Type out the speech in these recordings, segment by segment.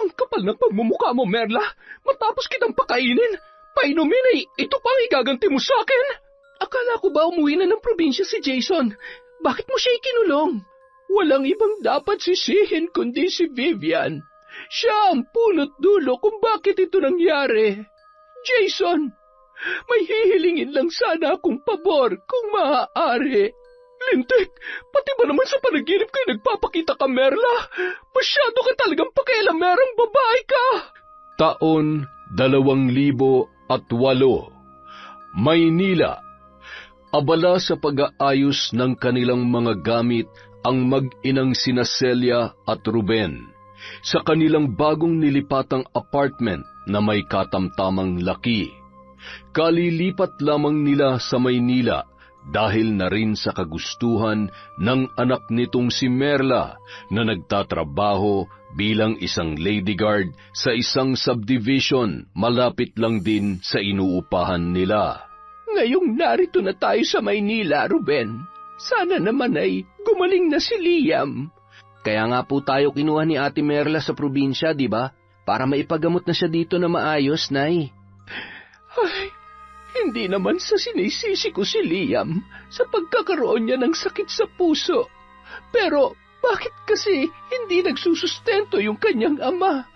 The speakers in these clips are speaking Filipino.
Ang kapal ng pagmumukha mo, Merla. Matapos kitang pakainin, painumin ay ito pang igaganti mo sa akin. Akala ko ba umuwi na ng probinsya si Jason? Bakit mo siya ikinulong? Walang ibang dapat sisihin kundi si Vivian. Siya ang punot dulo kung bakit ito nangyari. Jason, may hihilingin lang sana akong pabor kung maaari. Lintik, pati ba naman sa panaginip kayo nagpapakita ka, Merla? Masyado ka talagang pakialamerang babae ka. Taon 2008, Maynila. Abala sa pag-aayos ng kanilang mga gamit ang mag-inang sina Celia at Ruben sa kanilang bagong nilipatang apartment na may katamtamang laki. Kalilipat lamang nila sa Maynila dahil na rin sa kagustuhan ng anak nitong si Merla na nagtatrabaho bilang isang lady guard sa isang subdivision malapit lang din sa inuupahan nila. Ngayong narito na tayo sa Maynila, Ruben, sana naman ay gumaling na si Liam. Kaya nga po tayo kinuha ni Ate Merla sa probinsya, di ba? Para maipagamot na siya dito na maayos, Nay. Ay, hindi naman sa sinisisi ko si Liam sa pagkakaroon niya ng sakit sa puso. Pero bakit kasi hindi nagsusustento yung kanyang ama?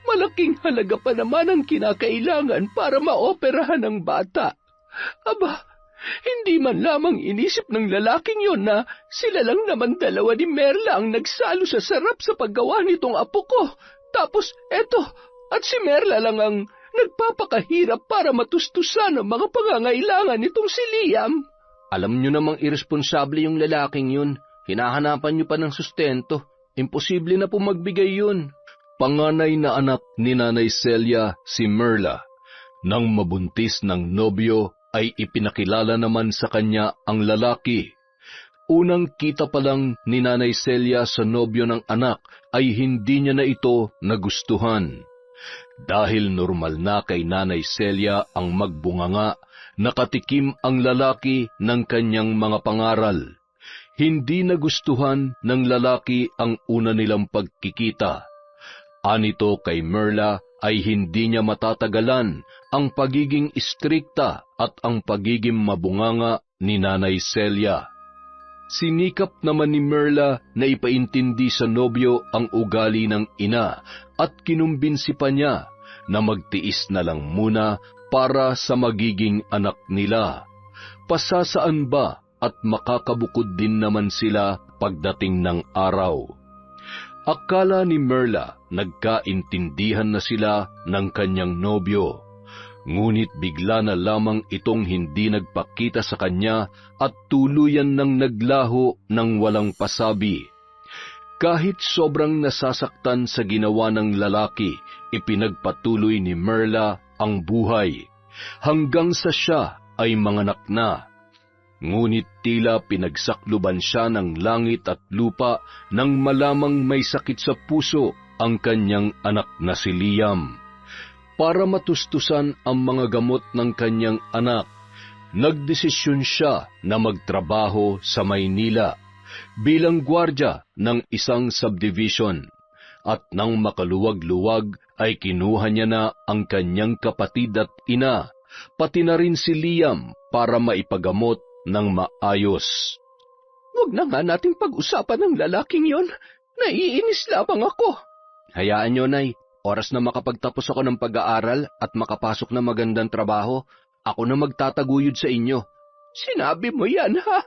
Malaking halaga pa naman ang kinakailangan para maoperahan ang bata. Aba, hindi man lamang inisip ng lalaking yon na sila lang naman dalawa ni Merla ang nagsalo sa sarap sa paggawa nitong apo ko. Tapos eto, at si Merla lang ang nagpapakahirap para matustusan ang mga pangangailangan nitong si Liam. Alam nyo namang irresponsable yung lalaking yun. Hinahanapan nyo pa ng sustento. Imposible na po magbigay yun. Panganay na anak ni Nanay Celia si Merla. Nang mabuntis ng nobyo ay ipinakilala naman sa kanya ang lalaki. Unang kita pa lang ni Nanay Celia sa nobyo ng anak ay hindi niya na ito nagustuhan. Dahil normal na kay Nanay Celia ang magbunganga, nakatikim ang lalaki ng kanyang mga pangaral. Hindi nagustuhan ng lalaki ang una nilang pagkikita. Anito kay Merla ay hindi niya matatagalan ang pagiging istrikta at ang pagiging mabunganga ni Nanay Celia. Sinikap naman ni Merla na ipaintindi sa nobyo ang ugali ng ina at kinumbinsi pa niya na magtiis na lang muna para sa magiging anak nila. Pasasaan ba at makakabukod din naman sila pagdating ng araw. Akala ni Merla nagkaintindihan na sila ng kanyang nobyo. Ngunit bigla na lamang itong hindi nagpakita sa kanya at tuluyan nang naglaho ng walang pasabi. Kahit sobrang nasasaktan sa ginawa ng lalaki, ipinagpatuloy ni Merla ang buhay, hanggang sa siya ay manganak na. Ngunit tila pinagsakluban siya ng langit at lupa nang malamang may sakit sa puso ang kanyang anak na si Liam. Para matustusan ang mga gamot ng kanyang anak, nagdesisyon siya na magtrabaho sa Maynila bilang gwardya ng isang subdivision. At nang makaluwag-luwag ay kinuha niya na ang kanyang kapatid at ina, pati na rin si Liam para maipagamot ng maayos. Huwag na nga nating pag-usapan ng lalaking yon. Naiinis lamang ako. Hayaan nyo, Nay. Oras na makapagtapos ako ng pag-aaral at makapasok na magandang trabaho, ako na magtataguyod sa inyo. Sinabi mo yan, ha?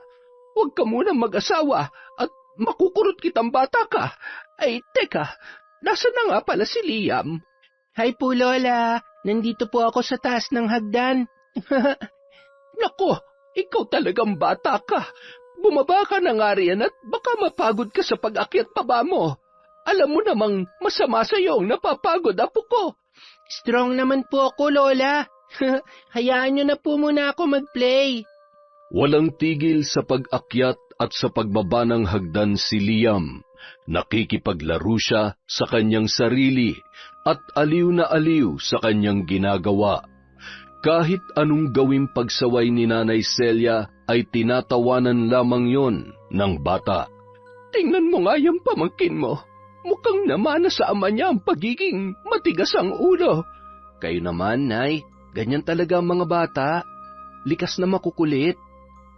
Huwag ka muna mag-asawa at makukurot kitang bata ka. Ay, teka, nasa na nga pala si Liam? Hi po, Lola. Nandito po ako sa taas ng hagdan. Nako, ikaw talagang bata ka. Bumaba ka na nga riyan at baka mapagod ka sa pag-akyat paba mo. Alam mo namang masama sa iyo ang napapagod, apo ko. Strong naman po ako, Lola. Hayaan niyo na po muna ako mag-play. Walang tigil sa pag-akyat at sa pagbaba ng hagdan si Liam. Nakikipaglaro siya sa kanyang sarili at aliw na aliw sa kanyang ginagawa. Kahit anong gawing pagsaway ni Nanay Celia ay tinatawanan lamang yon ng bata. Tingnan mo nga yung pamangkin mo. Mukhang namana sa ama niya ang pagiging matigas ang ulo. Kayo naman, Nay. Ganyan talaga ang mga bata. Likas na makukulit.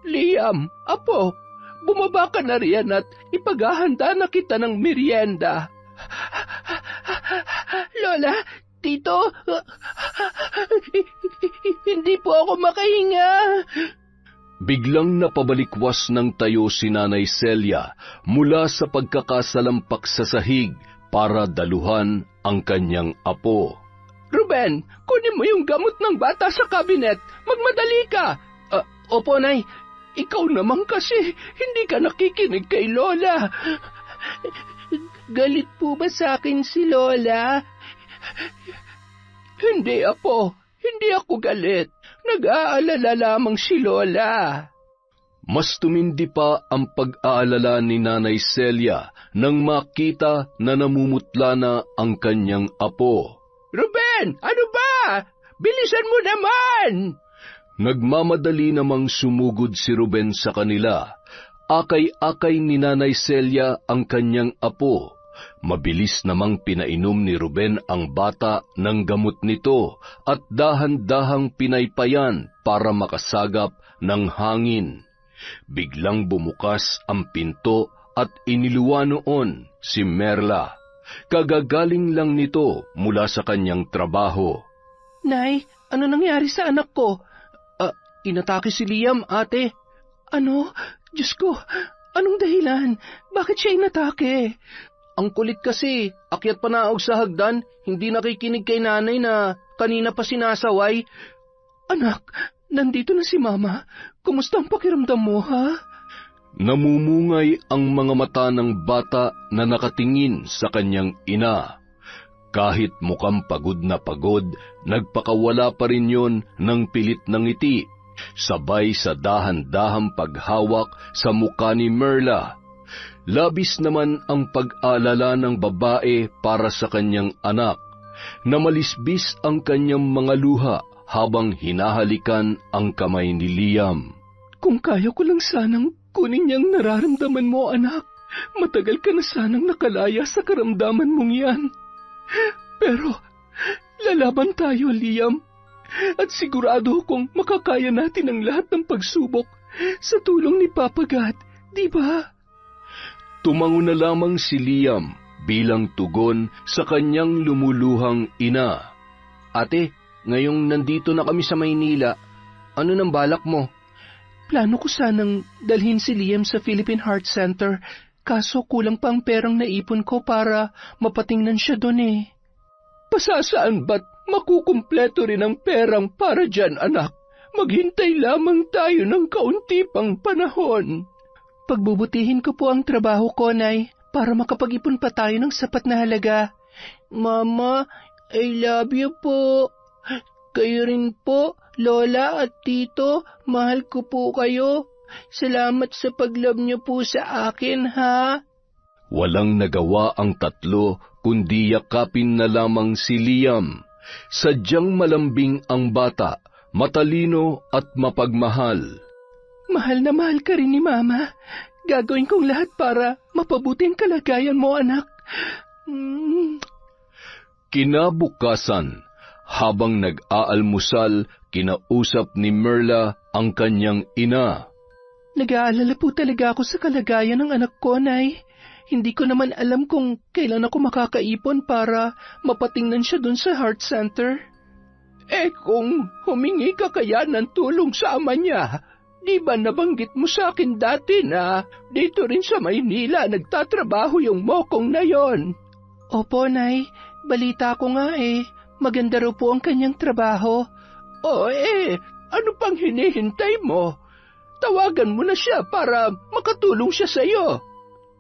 Liam, apo, bumaba ka na riyan at ipaghahanda na kita ng merienda. Lola, Tito, hindi po ako makahinga. Biglang napabalikwas ng tayo si Nanay Celia mula sa pagkakasalampak sa sahig para daluhan ang kanyang apo. Ruben, kunin mo yung gamot ng bata sa kabinet. Magmadali ka. Opo, Nay. Ikaw naman kasi, hindi ka nakikinig kay Lola. Galit po ba sa akin si Lola? Hindi, apo. Hindi ako galit. Nag-aalala lamang si Lola. Mas tumindi pa ang pag-aalala ni Nanay Celia nang makita na namumutla na ang kanyang apo. Ruben, ano ba? Bilisan mo naman! Nagmamadali namang sumugod si Ruben sa kanila. Akay-akay ni Nanay Celia ang kanyang apo. Mabilis namang pinainom ni Ruben ang bata ng gamot nito at dahan-dahang pinaypayan para makasagap ng hangin. Biglang bumukas ang pinto at iniluwa noon si Merla. Kagagaling lang nito mula sa kanyang trabaho. Nay, ano nangyari sa anak ko? Inatake si Liam, ate. Ano? Diyos ko, anong dahilan? Bakit siya inatake? Ang kulit kasi, akyat pa naog sa hagdan, hindi nakikinig kay nanay na kanina pa sinasaway. Anak, nandito na si Mama. Kumusta ang pakiramdam mo, ha? Namumungay ang mga mata ng bata na nakatingin sa kanyang ina. Kahit mukhang pagod, nagpakawala pa rin yon ng pilit ng ngiti, sabay sa dahan-dahang paghawak sa mukha ni Merla. Labis naman ang pag-alala ng babae para sa kanyang anak, na malisbis ang kanyang mga luha habang hinahalikan ang kamay ni Liam. Kung kaya ko lang sanang kunin niyang nararamdaman mo, anak. Matagal ka na sanang nakalaya sa karamdaman mong yan. Pero, lalaban tayo, Liam. At sigurado kong makakaya natin ang lahat ng pagsubok sa tulong ni Papa God, di ba? Tumango na lamang si Liam bilang tugon sa kanyang lumuluhang ina. Ate, ngayong nandito na kami sa Maynila, ano nang balak mo? Plano ko sanang dalhin si Liam sa Philippine Heart Center, kaso kulang pa ang perang naipon ko para mapatingnan siya doon eh. Pasasaan ba't makukumpleto rin ang perang para dyan, anak? Maghintay lamang tayo ng kaunti pang panahon. Pagbubutihin ko po ang trabaho ko, Nay, para makapag-ipon pa tayo ng sapat na halaga. Mama, I love you po. Kayo rin po, Lola at Tito, mahal ko po kayo. Salamat sa pag-love niyo po sa akin, ha? Walang nagawa ang tatlo kundi yakapin na lamang si Liam. Sadyang malambing ang bata, matalino at mapagmahal. Mahal na mahal ka rin ni Mama. Gagawin kong lahat para mapabuti ang kalagayan mo, anak. Kinabukasan, habang nag-aalmusal, kinausap ni Merla ang kanyang ina. Nag-aalala po talaga ako sa kalagayan ng anak ko, Nay. Hindi ko naman alam kung kailan ako makakaipon para mapatingnan siya dun sa heart center. Kung humingi ka kaya ng tulong sa ama niya, di ba nabanggit mo sa akin dati na dito rin sa Maynila nagtatrabaho yung mokong na yon? Opo, Nay. Balita ko nga maganda raw po ang kanyang trabaho. Ano pang hinihintay mo? Tawagan mo na siya para makatulong siya sa'yo.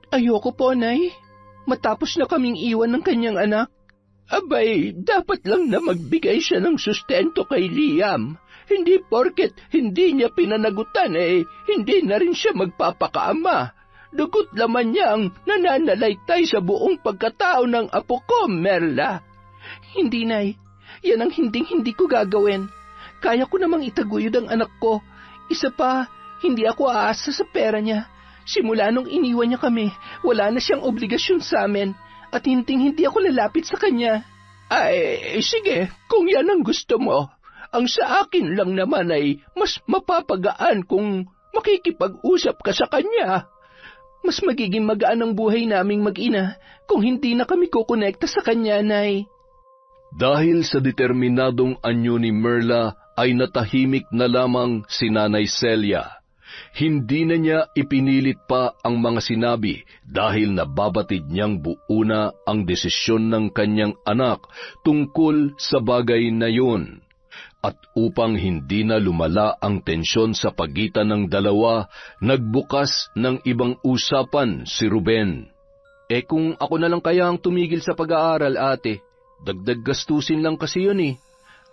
Ayoko po, Nay. Matapos na kaming iwan ng kanyang anak. Abay, dapat lang na magbigay siya ng sustento kay Liam. Hindi porket hindi niya pinanagutan hindi na rin siya magpapakaama. Dugot laman niya ang nananalaytay sa buong pagkatao ng apo ko, Merla. Hindi, Nay. Yan ang hindi ko gagawin. Kaya ko namang itaguyod ang anak ko. Isa pa, hindi ako aasa sa pera niya. Simula nung iniwan niya kami, wala na siyang obligasyon sa amin. at hindi ako lalapit sa kanya. Ay, sige, kung yan ang gusto mo. Ang sa akin lang naman ay mas mapapagaan kung makikipag-usap ka sa kanya. Mas magiging magaan ang buhay naming mag-ina kung hindi na kami kukonekta sa kanya, Nay. Dahil sa determinadong anyo ni Merla ay natahimik na lamang si Nanay Celia. Hindi na niya ipinilit pa ang mga sinabi dahil nababatid niyang buo na ang desisyon ng kanyang anak tungkol sa bagay na yun. At upang hindi na lumala ang tensyon sa pagitan ng dalawa, nagbukas ng ibang usapan si Ruben. Kung ako na lang kaya ang tumigil sa pag-aaral, ate, dagdag gastusin lang kasi yun eh.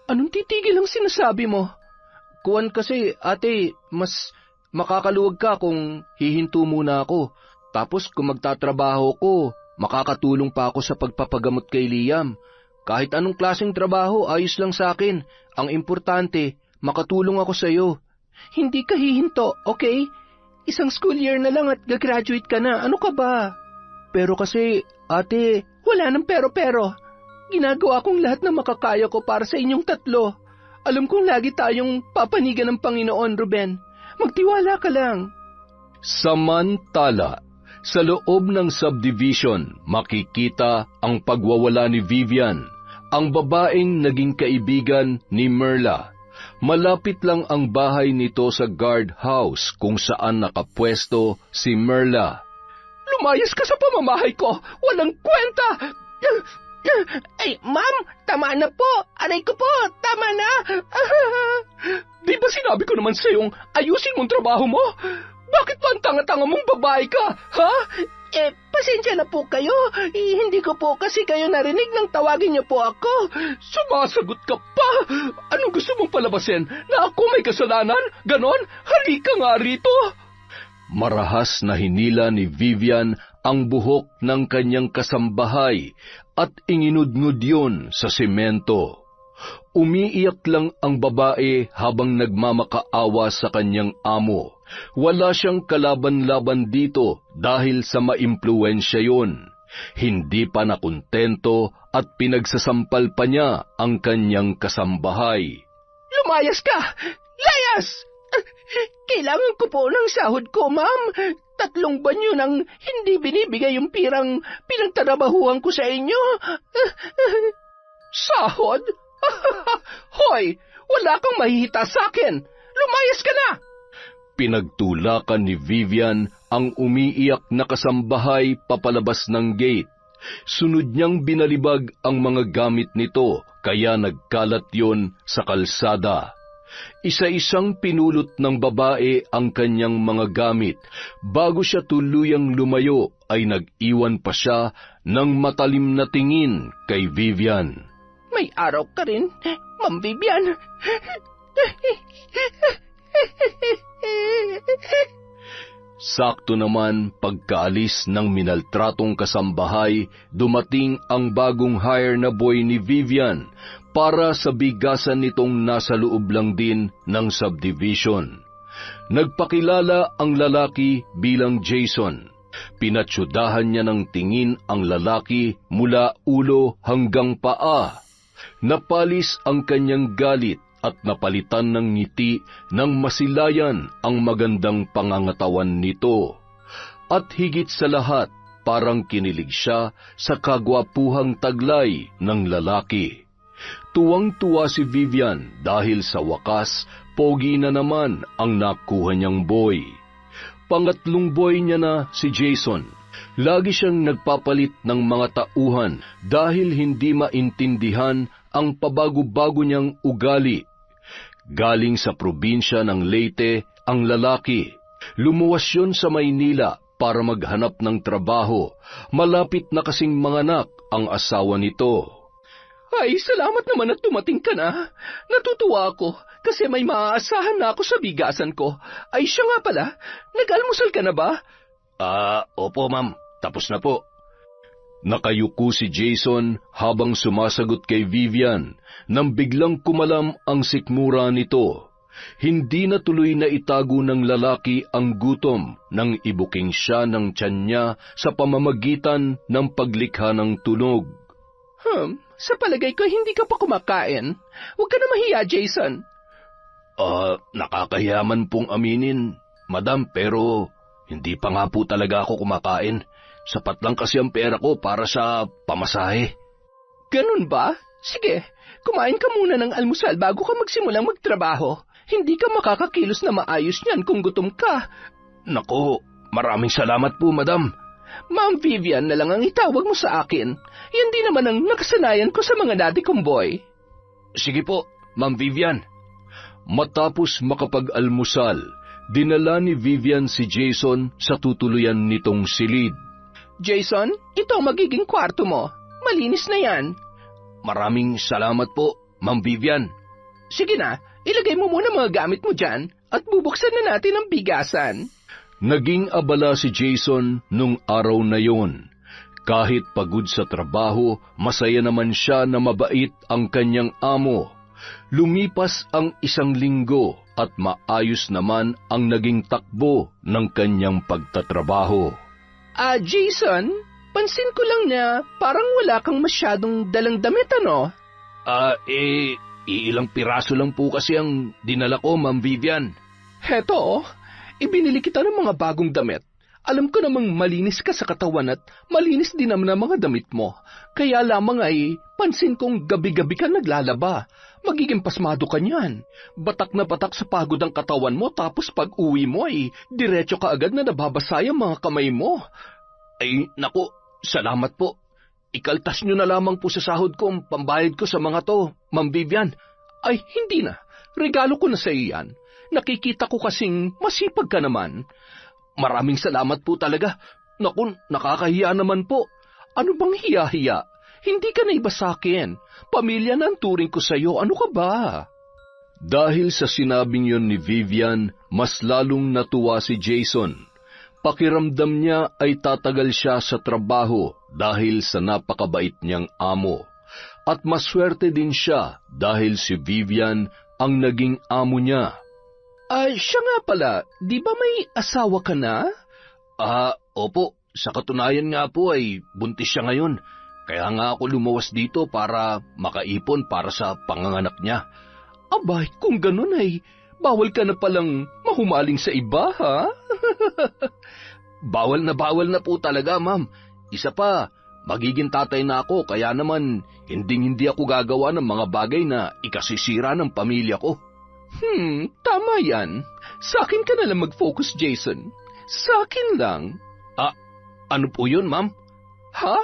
Anong titigil ang sinasabi mo? Kuwan kasi, ate, mas makakaluwag ka kung hihinto muna ako. Tapos kung magtatrabaho ko, makakatulong pa ako sa pagpapagamot kay Liam. Kahit anong klaseng trabaho, ayos lang sa akin. Ang importante, makatulong ako sa iyo. Hindi ka hihinto, okay? Isang school year na lang at gagraduate ka na. Ano ka ba? Pero kasi, ate, wala nang pero-pero. Ginagawa kong lahat na makakaya ko para sa inyong tatlo. Alam kong lagi tayong papanigan ng Panginoon, Ruben. Magtiwala ka lang. Samantala, sa loob ng subdivision, makikita ang pagwawala ni Vivian, ang babaeng naging kaibigan ni Merla. Malapit lang ang bahay nito sa guardhouse kung saan nakapwesto si Merla. Lumayas ka sa pamamahay ko! Walang kwenta! Ay, ma'am, tama na po! Aray ko po, tama na! Di ba sinabi ko naman sa'yong ayusin mong trabaho mo? Bakit pa ang tanga-tanga mong babae ka, ha? Pasensya na po kayo. Hindi ko po kasi kayo narinig nang tawagin niyo po ako. Sumasagot ka pa. Anong gusto mong palabasin? Na ako may kasalanan? Ganon? Halika nga rito. Marahas na hinila ni Vivian ang buhok ng kanyang kasambahay at inginudngod yun sa semento. Umiiyak lang ang babae habang nagmamakaawa sa kanyang amo. Wala siyang kalaban-laban dito dahil sa maimpluwensya yun. Hindi pa nakontento at pinagsasampal pa niya ang kanyang kasambahay. Lumayas ka! Layas! Kailangan ko po ng sahod ko, ma'am. 3 buwan yun ang hindi binibigay yung pirang pinagtatrabahuan ko sa inyo. Sahod? Hoy! Wala kang mahihita sa akin! Lumayas ka na! Pinagtulakan ni Vivian ang umiiyak na kasambahay papalabas ng gate. Sunod niyang binalibag ang mga gamit nito, kaya nagkalat yon sa kalsada. Isa-isang pinulot ng babae ang kanyang mga gamit. Bago siya tuluyang lumayo, ay nag-iwan pa siya ng matalim na tingin kay Vivian. May araw ka rin, Ma'am Vivian. Sakto naman pagkaalis ng minaltratong kasambahay, dumating ang bagong hire na boy ni Vivian para sa bigasan nitong nasa loob lang din ng subdivision. Nagpakilala ang lalaki bilang Jason. Pinatsyudahan niya ng tingin ang lalaki mula ulo hanggang paa. Napalis ang kanyang galit at napalitan ng ngiti ng masilayan ang magandang pangangatawan nito. At higit sa lahat, parang kinilig siya sa kagwapuhang taglay ng lalaki. Tuwang-tuwa si Vivian dahil sa wakas, pogi na naman ang nakuha niyang boy. Pangatlong boy niya na si Jason. Lagi siyang nagpapalit ng mga tauhan dahil hindi maintindihan ang pabago-bago niyang ugali. Galing sa probinsya ng Leyte ang lalaki. Lumuwas yun sa Maynila para maghanap ng trabaho. Malapit na kasing manganak ang asawa nito. Ay, salamat naman at dumating ka na. Natutuwa ako kasi may maaasahan na ako sa bigasan ko. Ay, siya nga pala, nag-almusal ka na ba? Opo ma'am, tapos na po. Nakayuko si Jason habang sumasagot kay Vivian nang biglang kumalam ang sikmura nito. Hindi na tuloy na itago ng lalaki ang gutom nang ibuking siya ng tiyan niya sa pamamagitan ng paglikha ng tunog. Sa palagay ko hindi ka pa kumakain. Huwag ka na mahiya, Jason. Nakakahiyaman pong aminin, madam, pero hindi pa nga po talaga ako kumakain. Sapat lang kasi ang pera ko para sa pamasahe. Ganun ba? Sige, kumain ka muna ng almusal bago ka magsimulang magtrabaho. Hindi ka makakakilos na maayos niyan kung gutom ka. Nako, maraming salamat po, madam. Ma'am Vivian na lang ang itawag mo sa akin. Yan din naman ang nakasanayan ko sa mga dati kong boy. Sige po, Ma'am Vivian. Matapos makapag-almusal, dinala ni Vivian si Jason sa tutuluyan nitong silid. Jason, ito ang magiging kwarto mo. Malinis na yan. Maraming salamat po, Ma'am Vivian. Sige na, ilagay mo muna mga gamit mo dyan at bubuksan na natin ang bigasan. Naging abala si Jason nung araw na yon. Kahit pagod sa trabaho, masaya naman siya na mabait ang kanyang amo. Lumipas ang 1 linggo at maayos naman ang naging takbo ng kanyang pagtatrabaho. Jason, pansin ko lang na parang wala kang masyadong dalang damit, ano? Ilang piraso lang po kasi ang dinala ko, Ma'am Vivian. Heto, ibinili kita ng mga bagong damit. Alam ko namang malinis ka sa katawan at malinis din naman ang mga damit mo. Kaya lamang ay pansin kong gabi-gabi ka naglalaba. Magiging pasmado ka niyan. Batak na batak sa pagod ang katawan mo tapos pag uwi mo ay diretso ka agad na nababasay ang mga kamay mo. Ay, naku, salamat po. Ikaltas nyo na lamang po sa sahod ko ang pambayad ko sa mga to, Ma'am Vivian. Ay, hindi na. Regalo ko na sa iyan. Nakikita ko kasing masipag ka naman. Maraming salamat po talaga. Naku, nakakahiya naman po. Ano bang hiya-hiya? Hindi ka na iba sa akin. Pamilya na ang turing ko sa iyo. Ano ka ba? Dahil sa sinabing yon ni Vivian, mas lalong natuwa si Jason. Pakiramdam niya ay tatagal siya sa trabaho dahil sa napakabait niyang amo. At maswerte din siya dahil si Vivian ang naging amo niya. Siya nga pala, di ba may asawa ka na? Opo. Sa katunayan nga po ay buntis siya ngayon. Kaya nga ako lumawas dito para makaipon para sa panganganak niya. Abay, kung ganun ay bawal ka na palang mahumaling sa iba, ha? Bawal na po talaga, ma'am. Isa pa, magiging tatay na ako kaya naman hindi ako gagawa ng mga bagay na ikasisira ng pamilya ko. Tama yan. Sa akin ka na lang mag-focus, Jason. Sa akin lang. Ano po yun, ma'am? Ha?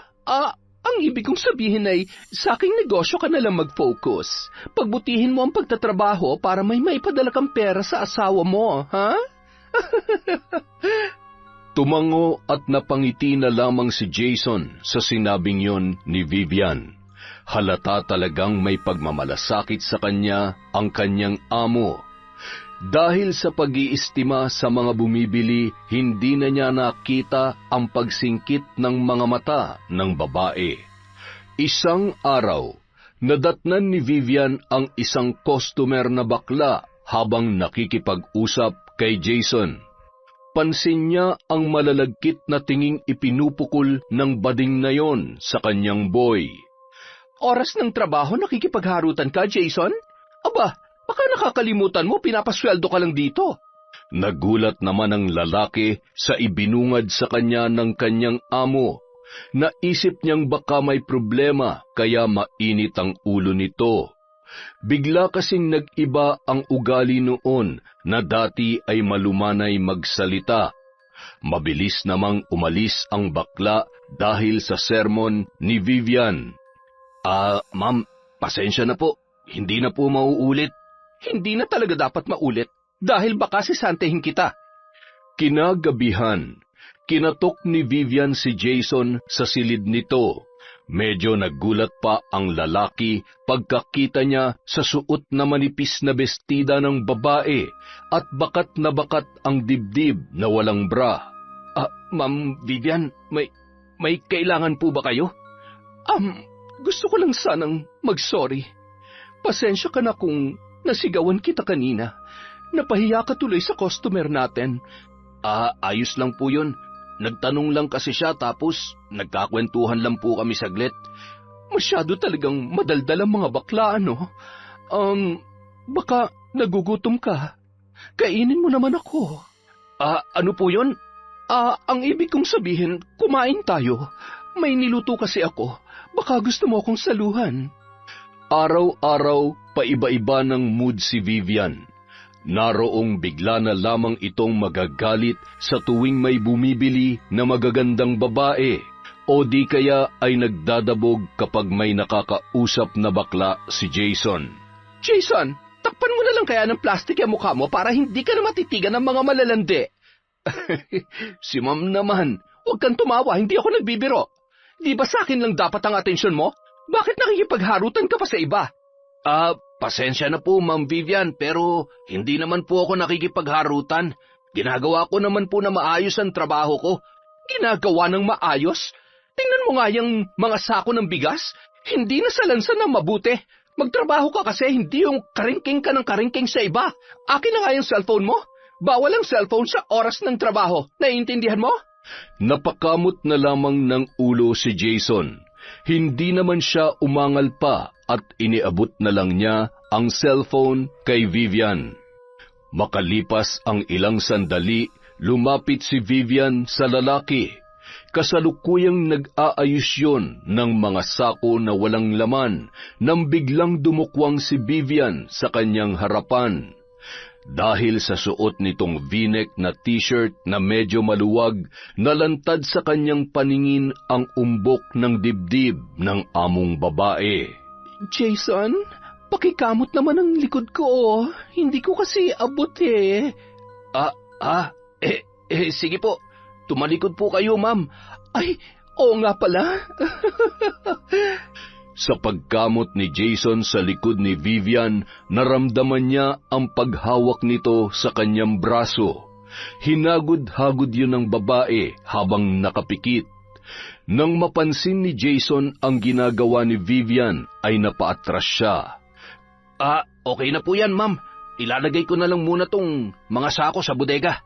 Ang ibig kong sabihin ay sa aking negosyo ka na lang mag-focus. Pagbutihin mo ang pagtatrabaho para may maipadala kang pera sa asawa mo, ha? Tumango at napangiti na lamang si Jason sa sinabing yon ni Vivian. Halata talagang may pagmamalasakit sa kanya ang kanyang amo. Dahil sa pag-iistima sa mga bumibili, hindi na niya nakita ang pagsingkit ng mga mata ng babae. Isang araw, nadatnan ni Vivian ang isang customer na bakla habang nakikipag-usap kay Jason. Pansin niya ang malalagkit na tinging ipinupukol ng bading na yon sa kanyang boy. Oras ng trabaho nakikipagharutan ka, Jason? Aba, baka nakakalimutan mo, pinapasweldo ka lang dito. Nagulat naman ang lalaki sa ibinungad sa kanya ng kanyang amo. Naisip niyang baka may problema kaya mainit ang ulo nito. Bigla kasing nag-iba ang ugali noon na dati ay malumanay magsalita. Mabilis namang umalis ang bakla dahil sa sermon ni Vivian. Ma'am, pasensya na po. Hindi na po mauulit. Hindi na talaga dapat maulit dahil baka sisantehin kita. Kinagabihan, kinatok ni Vivian si Jason sa silid nito. Medyo nagulat pa ang lalaki pagkakita niya sa suot na manipis na bestida ng babae at bakat na bakat ang dibdib na walang bra. Ma'am Vivian, may kailangan po ba kayo? Gusto ko lang sanang mag-sorry. Pasensya ka na kung nasigawan kita kanina. Napahiya ka tuloy sa customer natin. Ayos lang po yun. Nagtanong lang kasi siya tapos nagkakwentuhan lang po kami saglit. Masyado talagang madaldal ang mga bakla, ano? Baka nagugutom ka. Kainin mo naman ako. Ano po yun? Ang ibig kong sabihin, kumain tayo. May niluto kasi ako. Baka gusto mo akong saluhan. Araw-araw, paiba-iba ng mood si Vivian. Naroong bigla na lamang itong magagalit sa tuwing may bumibili na magagandang babae o di kaya ay nagdadabog kapag may nakakausap na bakla si Jason. Jason, takpan mo na lang kaya ng plastic yung mukha mo para hindi ka na matitigan ng mga malalandi. Si Ma'am naman, huwag kang tumawa, hindi ako nagbibiro. Di ba sa akin lang dapat ang atensyon mo? Bakit nakikipagharutan ka pa sa iba? Pasensya na po, Ma'am Vivian, pero hindi naman po ako nakikipagharutan. Ginagawa ko naman po na maayos ang trabaho ko. Ginagawa ng maayos? Tingnan mo nga yung mga sako ng bigas. Hindi na salansan ng mabuti. Magtrabaho ka kasi hindi yung karingking ka ng karingking sa iba. Akin na nga yung cellphone mo. Bawal ang cellphone sa oras ng trabaho. Naiintindihan mo? Napakamot na lamang ng ulo si Jason. Hindi naman siya umangal pa at iniabot na lang niya ang cellphone kay Vivian. Makalipas ang ilang sandali, lumapit si Vivian sa lalaki. Kasalukuyang nag-aayos yun ng mga sako na walang laman nang biglang dumukwang si Vivian sa kanyang harapan. Dahil sa suot nitong v-neck na t-shirt na medyo maluwag, nalantad sa kanyang paningin ang umbok ng dibdib ng among babae. Jason, pakikamot naman ang likod ko. Hindi ko kasi abot eh. Sige po. Tumalikod po kayo, ma'am. Ay, oo nga pala. Sa pagkamot ni Jason sa likod ni Vivian, naramdaman niya ang paghawak nito sa kanyang braso. Hinagod-hagod yun ng babae habang nakapikit. Nang mapansin ni Jason ang ginagawa ni Vivian, ay napaatras siya. Okay na po yan, ma'am. Ilalagay ko na lang muna tong mga sako sa bodega.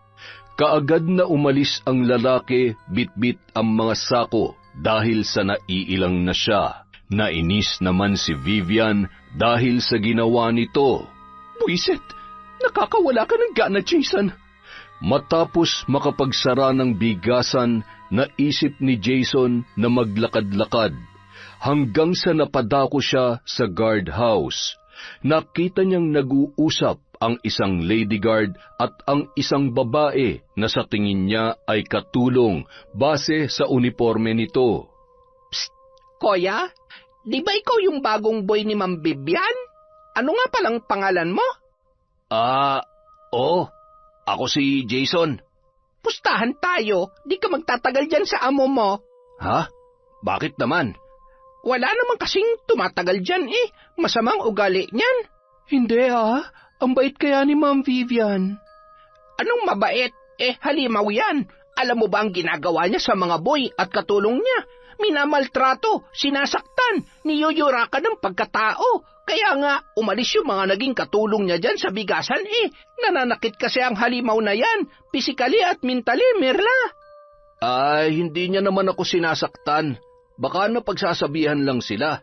Kaagad na umalis ang lalaki, bitbit ang mga sako dahil sa naiilang na siya. Nainis naman si Vivian dahil sa ginawa nito. Buisit, nakakawala ka ng gana, Jason. Matapos makapagsara ng bigasan, naisip ni Jason na maglakad-lakad hanggang sa napadako siya sa guardhouse. Nakita niyang nag-uusap ang isang lady guard at ang isang babae na sa tingin niya ay katulong base sa uniforme nito. Psst, Koya, di ba ikaw yung bagong boy ni Ma'am Vivian? Ano nga palang pangalan mo? Oo. Ako si Jason. Pustahan tayo. Di ka magtatagal dyan sa amo mo. Ha? Bakit naman? Wala naman kasing tumatagal dyan eh. Masamang ugali niyan. Hindi Ang bait kaya ni Ma'am Vivian. Anong mabait? Halimaw yan. Alam mo ba ang ginagawa niya sa mga boy at katulong niya? Minamaltrato, sinasaktan, niyuyurakan ng pagkatao. Kaya nga, umalis yung mga naging katulong niya dyan sa bigasan Nananakit kasi ang halimaw na yan, pisikali at mentally, Mirla. Hindi niya naman ako sinasaktan. Baka napagsasabihan lang sila.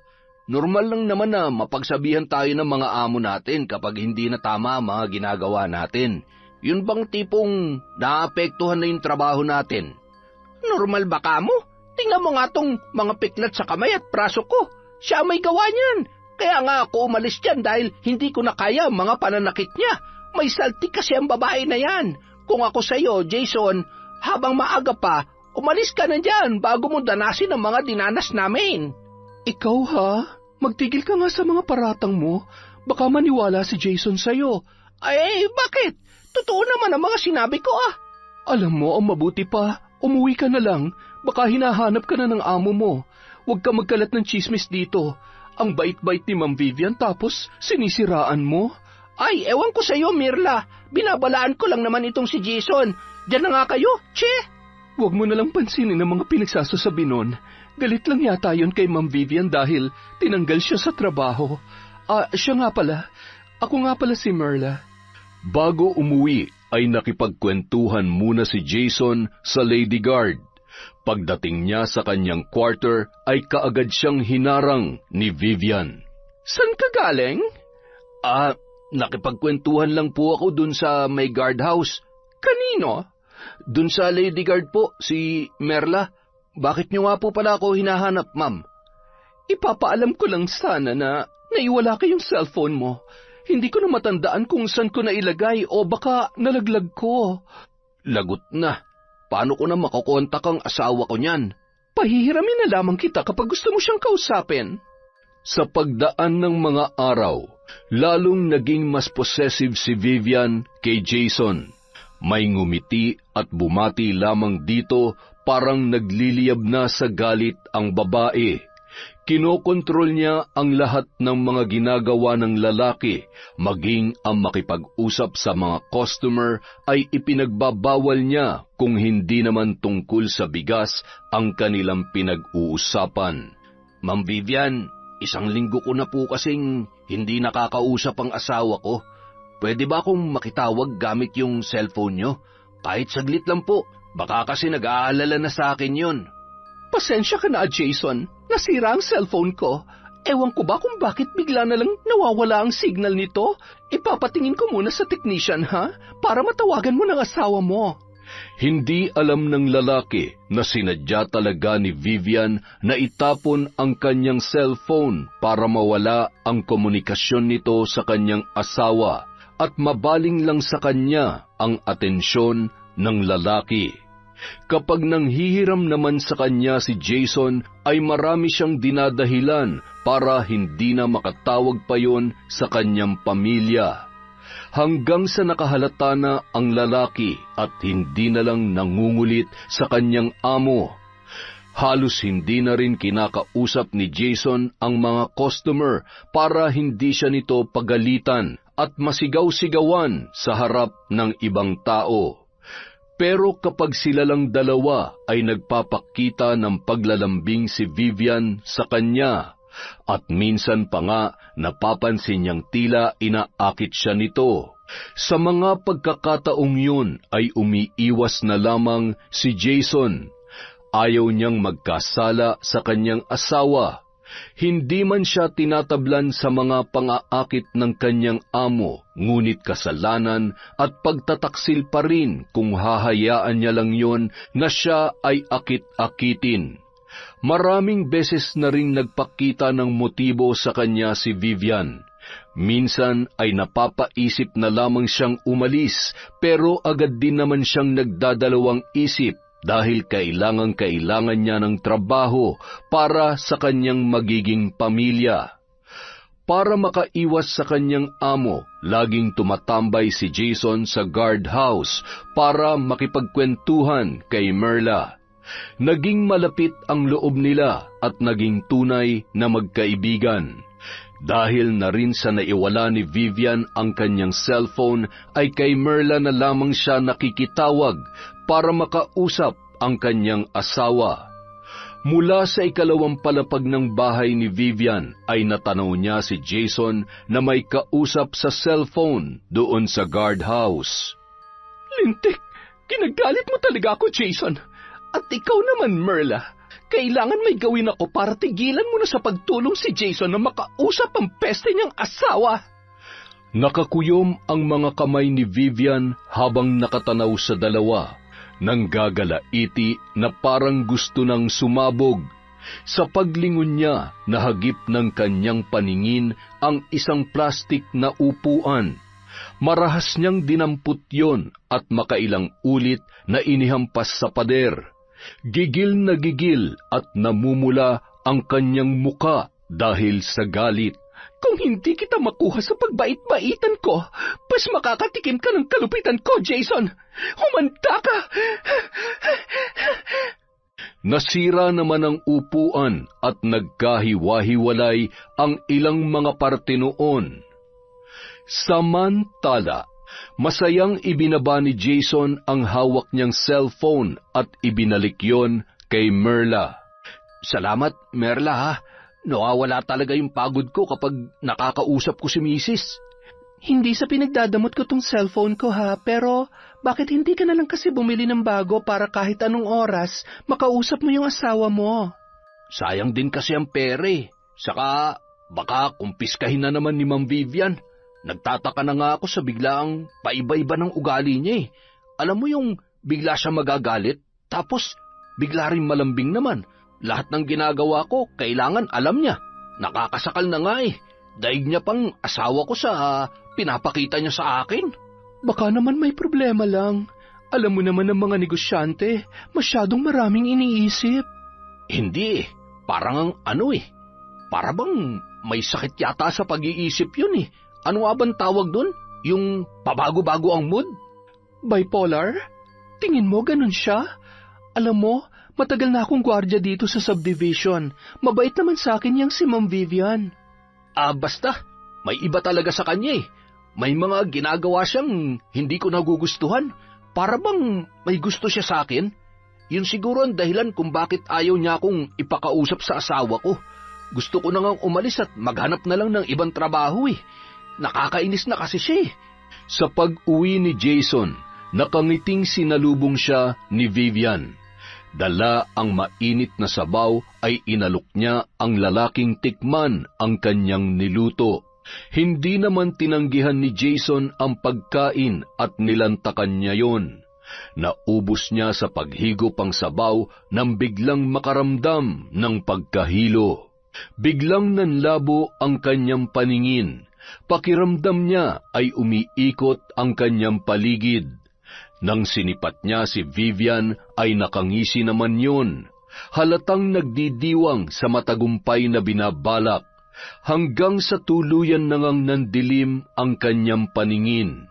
Normal lang naman na mapagsabihan tayo ng mga amo natin kapag hindi na tama ang mga ginagawa natin. Yun bang tipong naapektuhan na yung trabaho natin? Normal ba ka mo? Tingnan mo nga tong mga piklat sa kamay at braso ko. Siya may gawa niyan. Kaya nga ako umalis dyan dahil hindi ko na kaya ang mga pananakit niya. May saltik kasi ang babae na yan. Kung ako sa'yo, Jason, habang maaga pa, umalis ka na dyan bago mo danasin ang mga dinanas namin. Ikaw Magtigil ka nga sa mga paratang mo. Baka maniwala si Jason sa'yo. Bakit? Totoo naman ang mga sinabi ko Alam mo, ang mabuti pa, umuwi ka na lang. Baka hinahanap ka na ng amo mo. Huwag ka magkalat ng chismis dito. Ang bait-bait ni Ma'am Vivian tapos sinisiraan mo. Ewan ko sa'yo, Mirla. Binabalaan ko lang naman itong si Jason. Diyan na nga kayo, Huwag mo na lang pansinin ang mga pinagsasasabi nun. Galit lang yata yun kay Ma'am Vivian dahil tinanggal siya sa trabaho. Siya nga pala. Ako nga pala si Merla. Bago umuwi ay nakipagkwentuhan muna si Jason sa Lady Guard. Pagdating niya sa kanyang quarter ay kaagad siyang hinarang ni Vivian. San ka galing? Nakipagkwentuhan lang po ako dun sa may guardhouse. Kanino? Dun sa Lady Guard po, si Merla. Bakit niyo nga po pala ako hinahanap, ma'am? Ipapaalam ko lang sana na naiwala kayong cellphone mo. Hindi ko na matandaan kung saan ko nailagay o baka nalaglag ko. Lagot na. Paano ko na makukontak ang asawa ko niyan? Pahihiramin na lamang kita kapag gusto mo siyang kausapin. Sa pagdaan ng mga araw, lalong naging mas possessive si Vivian kay Jason. May ngumiti at bumati lamang dito, parang nagliliyab na sa galit ang babae. Kinokontrol niya ang lahat ng mga ginagawa ng lalaki, maging ang makipag-usap sa mga customer ay ipinagbabawal niya kung hindi naman tungkol sa bigas ang kanilang pinag-uusapan. Ma'am Vivian, 1 linggo ko na po kasing hindi nakakausap ang asawa ko. Pwede ba akong makitawag gamit yung cellphone nyo? Kahit saglit lang po, baka kasi nag-aalala na sa akin yun. Pasensya ka na, Jason. Nasira ang cellphone ko. Ewan ko ba kung bakit bigla na lang nawawala ang signal nito? Ipapatingin ko muna sa technician, ha? Para matawagan mo ng asawa mo. Hindi alam ng lalaki na sinadya talaga ni Vivian na itapon ang kanyang cellphone para mawala ang komunikasyon nito sa kanyang asawa at mabaling lang sa kanya ang atensyon ng lalaki. Kapag nanghihiram naman sa kanya si Jason, ay marami siyang dinadahilan para hindi na makatawag pa yon sa kanyang pamilya. Hanggang sa nakahalata na ang lalaki at hindi na lang nangungulit sa kanyang amo. Halos hindi na rin kinakausap ni Jason ang mga customer para hindi siya nito pagalitan at masigaw-sigawan sa harap ng ibang tao. Pero kapag sila lang dalawa ay nagpapakita ng paglalambing si Vivian sa kanya, at minsan pa nga napapansin niyang tila inaakit siya nito. Sa mga pagkakataong yun ay umiiwas na lamang si Jason. Ayaw niyang magkasala sa kanyang asawa. Hindi man siya tinatablan sa mga pang-aakit ng kanyang amo, ngunit kasalanan at pagtataksil pa rin kung hahayaan niya lang yon na siya ay akit-akitin. Maraming beses na ring nagpakita ng motibo sa kanya si Vivian. Minsan ay napapaisip na lamang siyang umalis, pero agad din naman siyang nagdadalawang isip dahil kailangan niya ng trabaho para sa kanyang magiging pamilya. Para makaiwas sa kanyang amo, laging tumatambay si Jason sa guardhouse para makipagkwentuhan kay Merla. Naging malapit ang loob nila at naging tunay na magkaibigan. Dahil na rin sa naiwala ni Vivian ang kanyang cellphone, ay kay Merla na lamang siya nakikitawag para makausap ang kanyang asawa. Mula sa 2 palapag ng bahay ni Vivian ay natanaw niya si Jason na may kausap sa cellphone doon sa guardhouse. Lintik, ginagalit mo talaga ako, Jason. At ikaw naman, Merla. Kailangan may gawin ako para tigilan mo na sa pagtulong si Jason na makausap ang peste niyang asawa. Nakakuyom ang mga kamay ni Vivian habang nakatanaw sa dalawa, nang gagalaiti na parang gusto nang sumabog. Sa paglingon niya, nahagip ng kanyang paningin ang isang plastik na upuan. Marahas niyang dinampot yon at makailang ulit na inihampas sa pader. Gigil na gigil at namumula ang kanyang muka dahil sa galit. Kung hindi kita makuha sa pagbait-baitan ko, pas makakatikim ka ng kalupitan ko, Jason. Humanda ka! Nasira naman ang upuan at nagkahiwa-hiwalay ang ilang mga parte noon. Samantala, masayang ibinaba ni Jason ang hawak niyang cellphone at ibinalik yon kay Merla. Salamat, Merla, ha? Nawawala talaga yung pagod ko kapag nakakausap ko si Mrs. Hindi sa pinagdadamot ko tong cellphone ko ha, pero bakit hindi ka na lang kasi bumili ng bago para kahit anong oras makausap mo yung asawa mo? Sayang din kasi ang pere. Saka baka kumpiskahin na naman ni Ma'am Vivian. Nagtataka na nga ako sa biglaang paiba-iba ng ugali niya eh. Alam mo yung bigla siya magagalit, tapos bigla rin malambing naman. Lahat ng ginagawa ko, kailangan alam niya. Nakakasakal na nga eh. Daig niya pang asawa ko sa pinapakita niya sa akin. Baka naman may problema lang. Alam mo naman ng mga negosyante, masyadong maraming iniisip. Hindi eh. Parang para bang may sakit yata sa pag-iisip yun eh. Ano nga bang tawag dun? Yung pabago-bago ang mood? Bipolar? Tingin mo ganun siya? Alam mo, matagal na akong gwardiya dito sa subdivision. Mabait naman sa akin yang si Ma'am Vivian. Basta, may iba talaga sa kanya eh. May mga ginagawa siyang hindi ko nagugustuhan. Para bang may gusto siya sa akin? Yun siguro ang dahilan kung bakit ayaw niya akong ipakausap sa asawa ko. Gusto ko na ngang umalis at maghanap na lang ng ibang trabaho eh. Nakakainis na kasi siya eh. Sa pag-uwi ni Jason, nakangiting sinalubong siya ni Vivian. Dala ang mainit na sabaw ay inalok niya ang lalaking tikman ang kanyang niluto. Hindi naman tinanggihan ni Jason ang pagkain at nilantakan niya yon. Naubos niya sa paghigop ang sabaw nang biglang makaramdam ng pagkahilo. Biglang nanlabo ang kanyang paningin. Pakiramdam niya ay umiikot ang kanyang paligid. Nang sinipat niya si Vivian ay nakangisi naman yun. Halatang nagdidiwang sa matagumpay na binabalak. Hanggang sa tuluyan na ngang nandilim ang kanyang paningin.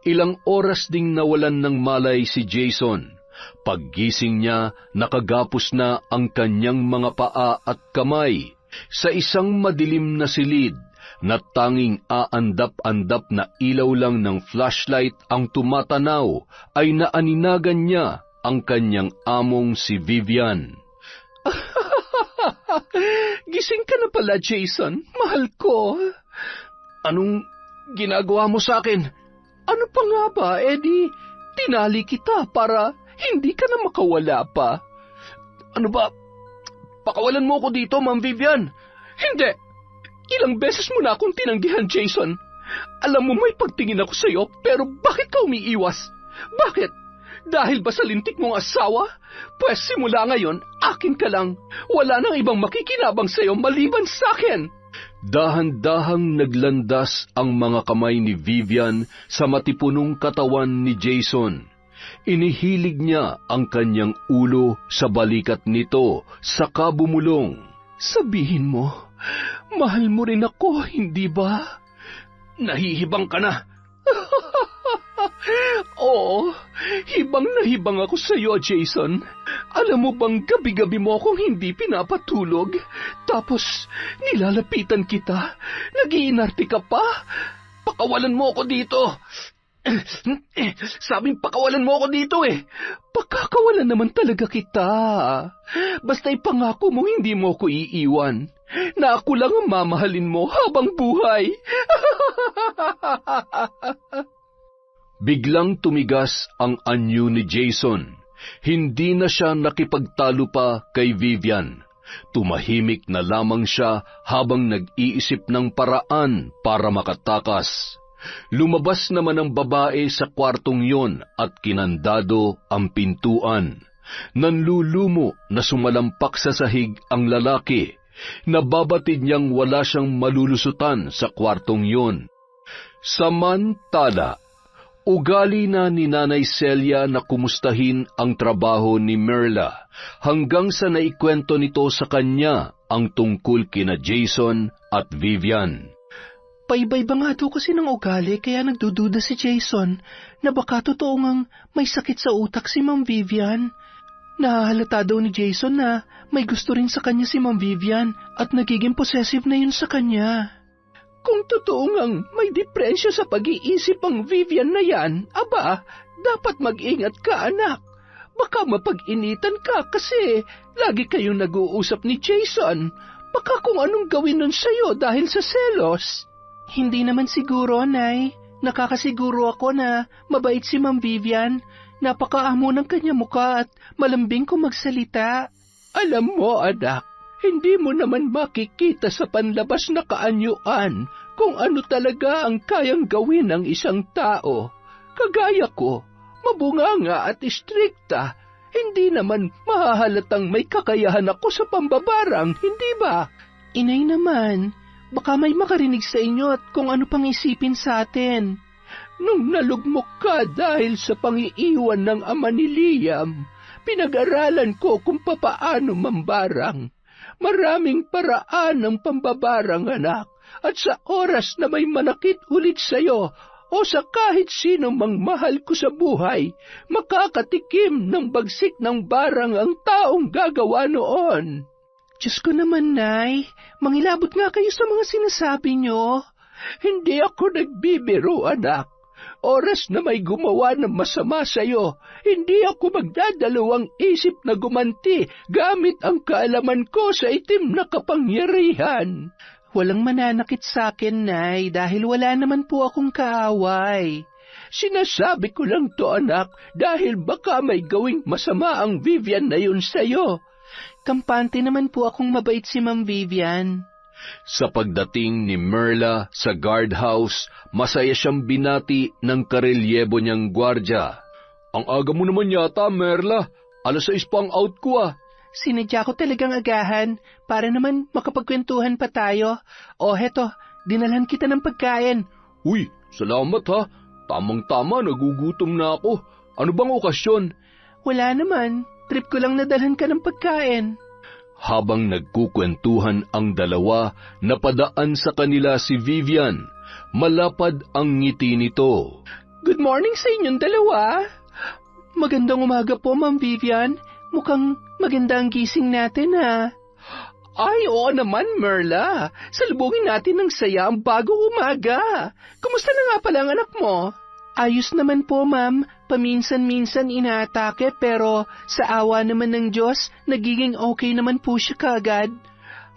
Ilang oras ding nawalan ng malay si Jason. Paggising niya, nakagapos na ang kanyang mga paa at kamay sa isang madilim na silid na tanging aandap-andap na ilaw lang ng flashlight ang tumatanaw ay naaninagan niya ang kanyang among si Vivian. Gising ka na pala, Jason. Mahal ko. Anong ginagawa mo sa akin? Ano pa nga ba, Eddie? Tinali kita para hindi ka na makawala pa. Ano ba? Pakawalan mo ko dito, Ma'am Vivian. Hindi. Ilang beses mo na akong tinanggihan, Jason. Alam mo may pagtingin ako sa'yo, pero bakit ka umiiwas? Bakit? Dahil ba sa lintik mong asawa? Pwes simula ngayon, akin ka lang. Wala nang ibang makikinabang sa'yo maliban sa'kin. Dahan-dahang naglandas ang mga kamay ni Vivian sa matipunong katawan ni Jason. Inihilig niya ang kanyang ulo sa balikat nito, saka bumulong. Sabihin mo, mahal mo rin ako, hindi ba? Nahihibang ka na. Oo, hibang na hibang ako sa iyo, Jason. Alam mo bang gabi-gabi mo akong hindi pinapatulog? Tapos, nilalapitan kita. Nag-iinarte ka pa. Pakawalan mo ako dito. Sabing pakawalan mo ako dito eh. Pakakawalan naman talaga kita. Basta ipangako mo hindi mo ko iiwan. Na ako lang ang mamahalin mo habang buhay. Biglang tumigas ang anyo ni Jason. Hindi na siya nakipagtalo pa kay Vivian. Tumahimik na lamang siya habang nag-iisip ng paraan para makatakas. Lumabas naman ang babae sa kwartong yon at kinandado ang pintuan. Nanlulumo na sumalampak sa sahig ang lalaki. Nababatid niyang wala siyang malulusutan sa kwartong yon. Samantala, ugali na ni Nanay Celia na kumustahin ang trabaho ni Merla hanggang sa naikwento nito sa kanya ang tungkol kina Jason at Vivian. Paibay-ba nga daw kasi ng ugali kaya nagdududa si Jason na baka totoo ngang may sakit sa utak si Ma'am Vivian. Nahahalata daw ni Jason na may gusto rin sa kanya si Ma'am Vivian at nagiging possessive na yun sa kanya. Kung totoo ngang may depresya sa pag-iisip ang Vivian na yan, aba, dapat mag-ingat ka, anak. Baka mapag-initan ka kasi lagi kayong nag-uusap ni Jason. Baka kung anong gawin nun sa'yo dahil sa selos. Hindi naman siguro, Nay. Nakakasiguro ako na mabait si Ma'am Vivian. Napakaamo ng kanya mukha at malambing kung magsalita. Alam mo, anak, hindi mo naman makikita sa panlabas na kaanyuan kung ano talaga ang kayang gawin ng isang tao. Kagaya ko, mabunganga at istrikta. Hindi naman mahahalatang may kakayahan ako sa pambabarang, hindi ba? Inay naman, baka may makarinig sa inyo at kung ano pang isipin sa atin. Nung nalugmok ka dahil sa pangiiwan ng ama ni Liam, pinag-aralan ko kung papaano mambarang. Maraming paraan ng pambabarang, anak, at sa oras na may manakit ulit sa'yo, o sa kahit sino mang mahal ko sa buhay, makakatikim ng bagsik ng barang ang taong gagawa noon. Diyos ko naman, Nay, mangilabot nga kayo sa mga sinasabi nyo. Hindi ako nagbibiro, anak. Oras na may gumawa ng masama sa'yo, hindi ako magdadalawang isip na gumanti gamit ang kaalaman ko sa itim na kapangyarihan. Walang mananakit sa akin, Nay, dahil wala naman po akong kaaway. Sinasabi ko lang to, anak, dahil baka may gawing masama ang Vivian na yun sa'yo. Kampante naman po akong mabait si Ma'am Vivian. Sa pagdating ni Merla sa guardhouse, masaya siyang binati ng karelyebo niyang gwardya. Ang aga mo naman yata, Merla. 6:00 pa ang out ko ah. Sinadya ko talagang agahan para naman makapagkwentuhan pa tayo. O heto, dinalhan kita ng pagkain. Uy, salamat ha. Tamang-tama, nagugutom na ako. Ano bang okasyon? Wala naman, trip ko lang nadalhan ka ng pagkain. Habang nagkukwentuhan ang dalawa, napadaan sa kanila si Vivian. Malapad ang ngiti nito. Good morning sa inyong dalawa. Magandang umaga po, Ma'am Vivian. Mukhang maganda ang gising natin, ha? Ay, oo naman, Merla. Salubungin natin ng saya ang bagong umaga. Kumusta na nga pala ang anak mo? Ayos naman po, Ma'am. Paminsan-minsan inaatake pero sa awa naman ng Diyos, nagiging okay naman po siya kaagad.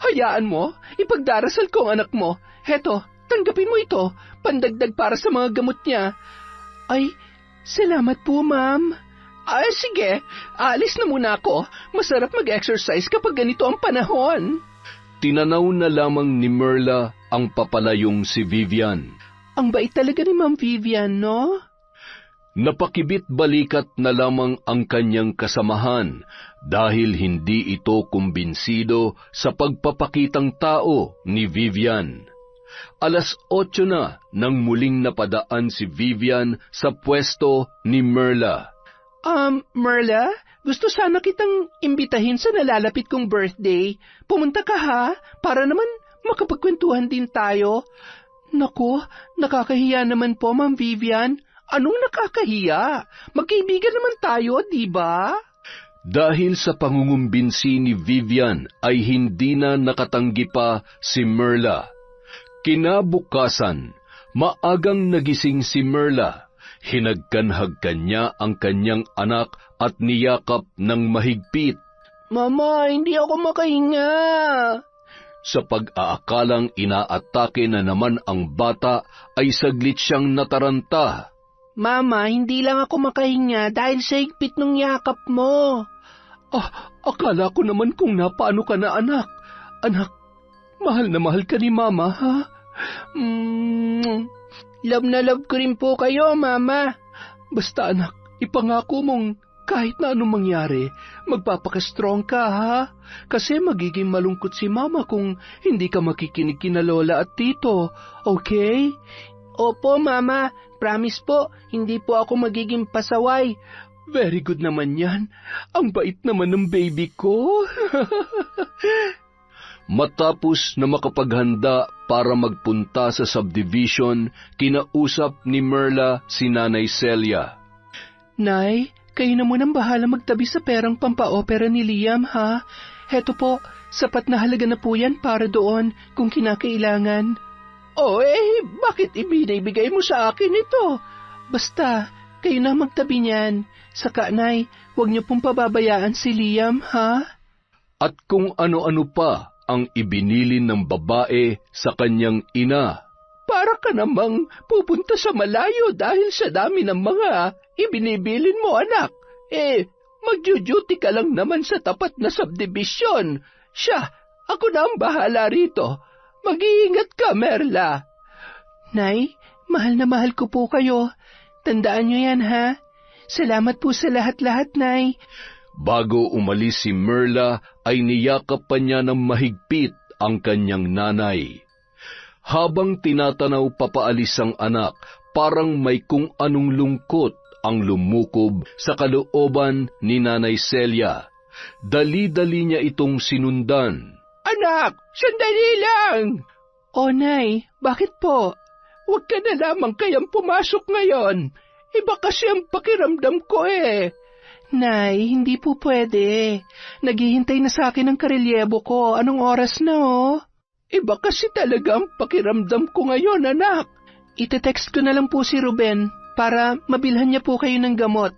Hayaan mo, ipagdarasal ko ang anak mo. Heto, tanggapin mo ito, pandagdag para sa mga gamot niya. Ay, salamat po, Ma'am. Ay, sige, alis na muna ako. Masarap mag-exercise kapag ganito ang panahon. Tinanaw na lamang ni Merla ang papalayong si Vivian. Ang bait talaga ni Ma'am Vivian, no? Napakibit balikat na lamang ang kanyang kasamahan dahil hindi ito kumbinsido sa pagpapakitang tao ni Vivian. 8:00 na nang muling napadaan si Vivian sa pwesto ni Merla. Merla, gusto sana kitang imbitahin sa nalalapit kong birthday. Pumunta ka ha, para naman makapagkwentuhan din tayo. Naku, nakakahiya naman po, Ma'am Vivian. Anong nakakahiya? Magkaibigan naman tayo, di ba? Dahil sa pangungumbinsi ni Vivian ay hindi na nakatanggi pa si Merla. Kinabukasan, maagang nagising si Merla. Hinagkan-hagkan niya ang kanyang anak at niyakap ng mahigpit. Mama, hindi ako makahinga. Sa pag-aakalang inaatake na naman ang bata, ay saglit siyang nataranta. Mama, hindi lang ako makahinga dahil sa higpit ng yakap mo. Akala ko naman kung napaano ka na, anak. Anak, mahal na mahal ka ni Mama, ha? Love na love ko rin po kayo, Mama. Basta anak, ipangako mong kahit na anong mangyari, magpapaka-strong ka, ha? Kasi magiging malungkot si Mama kung hindi ka makikinig kina Lola at Tito, okay? Opo, Mama. Promise po, hindi po ako magiging pasaway. Very good naman yan. Ang bait naman ng baby ko. Matapos na makapaghanda para magpunta sa subdivision, kinausap ni Merla si Nanay Celia. Nay, kayo na munang bahala magtabi sa perang pampa-opera ni Liam, ha? Heto po, sapat na halaga na po yan para doon kung kinakailangan. Bakit ibinibigay mo sa akin ito? Basta, kayo na magtabi niyan. Saka, Nay, huwag niyo pong pababayaan si Liam, ha? At kung ano-ano pa ang ibinilin ng babae sa kanyang ina. para ka namang pupunta sa malayo dahil sa dami ng mga ibinibilin mo, anak. Magjo-duty ka lang naman sa tapat na subdivision. Siya, ako na ang bahala rito. Mag-iingat ka, Merla. Nay, mahal na mahal ko po kayo. Tandaan niyo yan, ha? Salamat po sa lahat-lahat, Nay. Bago umalis si Merla ay niyakap pa niya ng mahigpit ang kanyang nanay. Habang tinatanaw papaalis ang anak, parang may kung anong lungkot ang lumukob sa kalooban ni Nanay Celia. Dali-dali niya itong sinundan. Anak, sandali lang! O Nay, bakit po? Huwag ka na lamang kayang pumasok ngayon. Iba kasi ang pakiramdam ko Nay, hindi po pwede. Naghihintay na sa akin ang karelyebo ko. Anong oras na Iba kasi talaga ang pakiramdam ko ngayon, anak. Ite-text ko na lang po si Ruben para mabilhan niya po kayo ng gamot.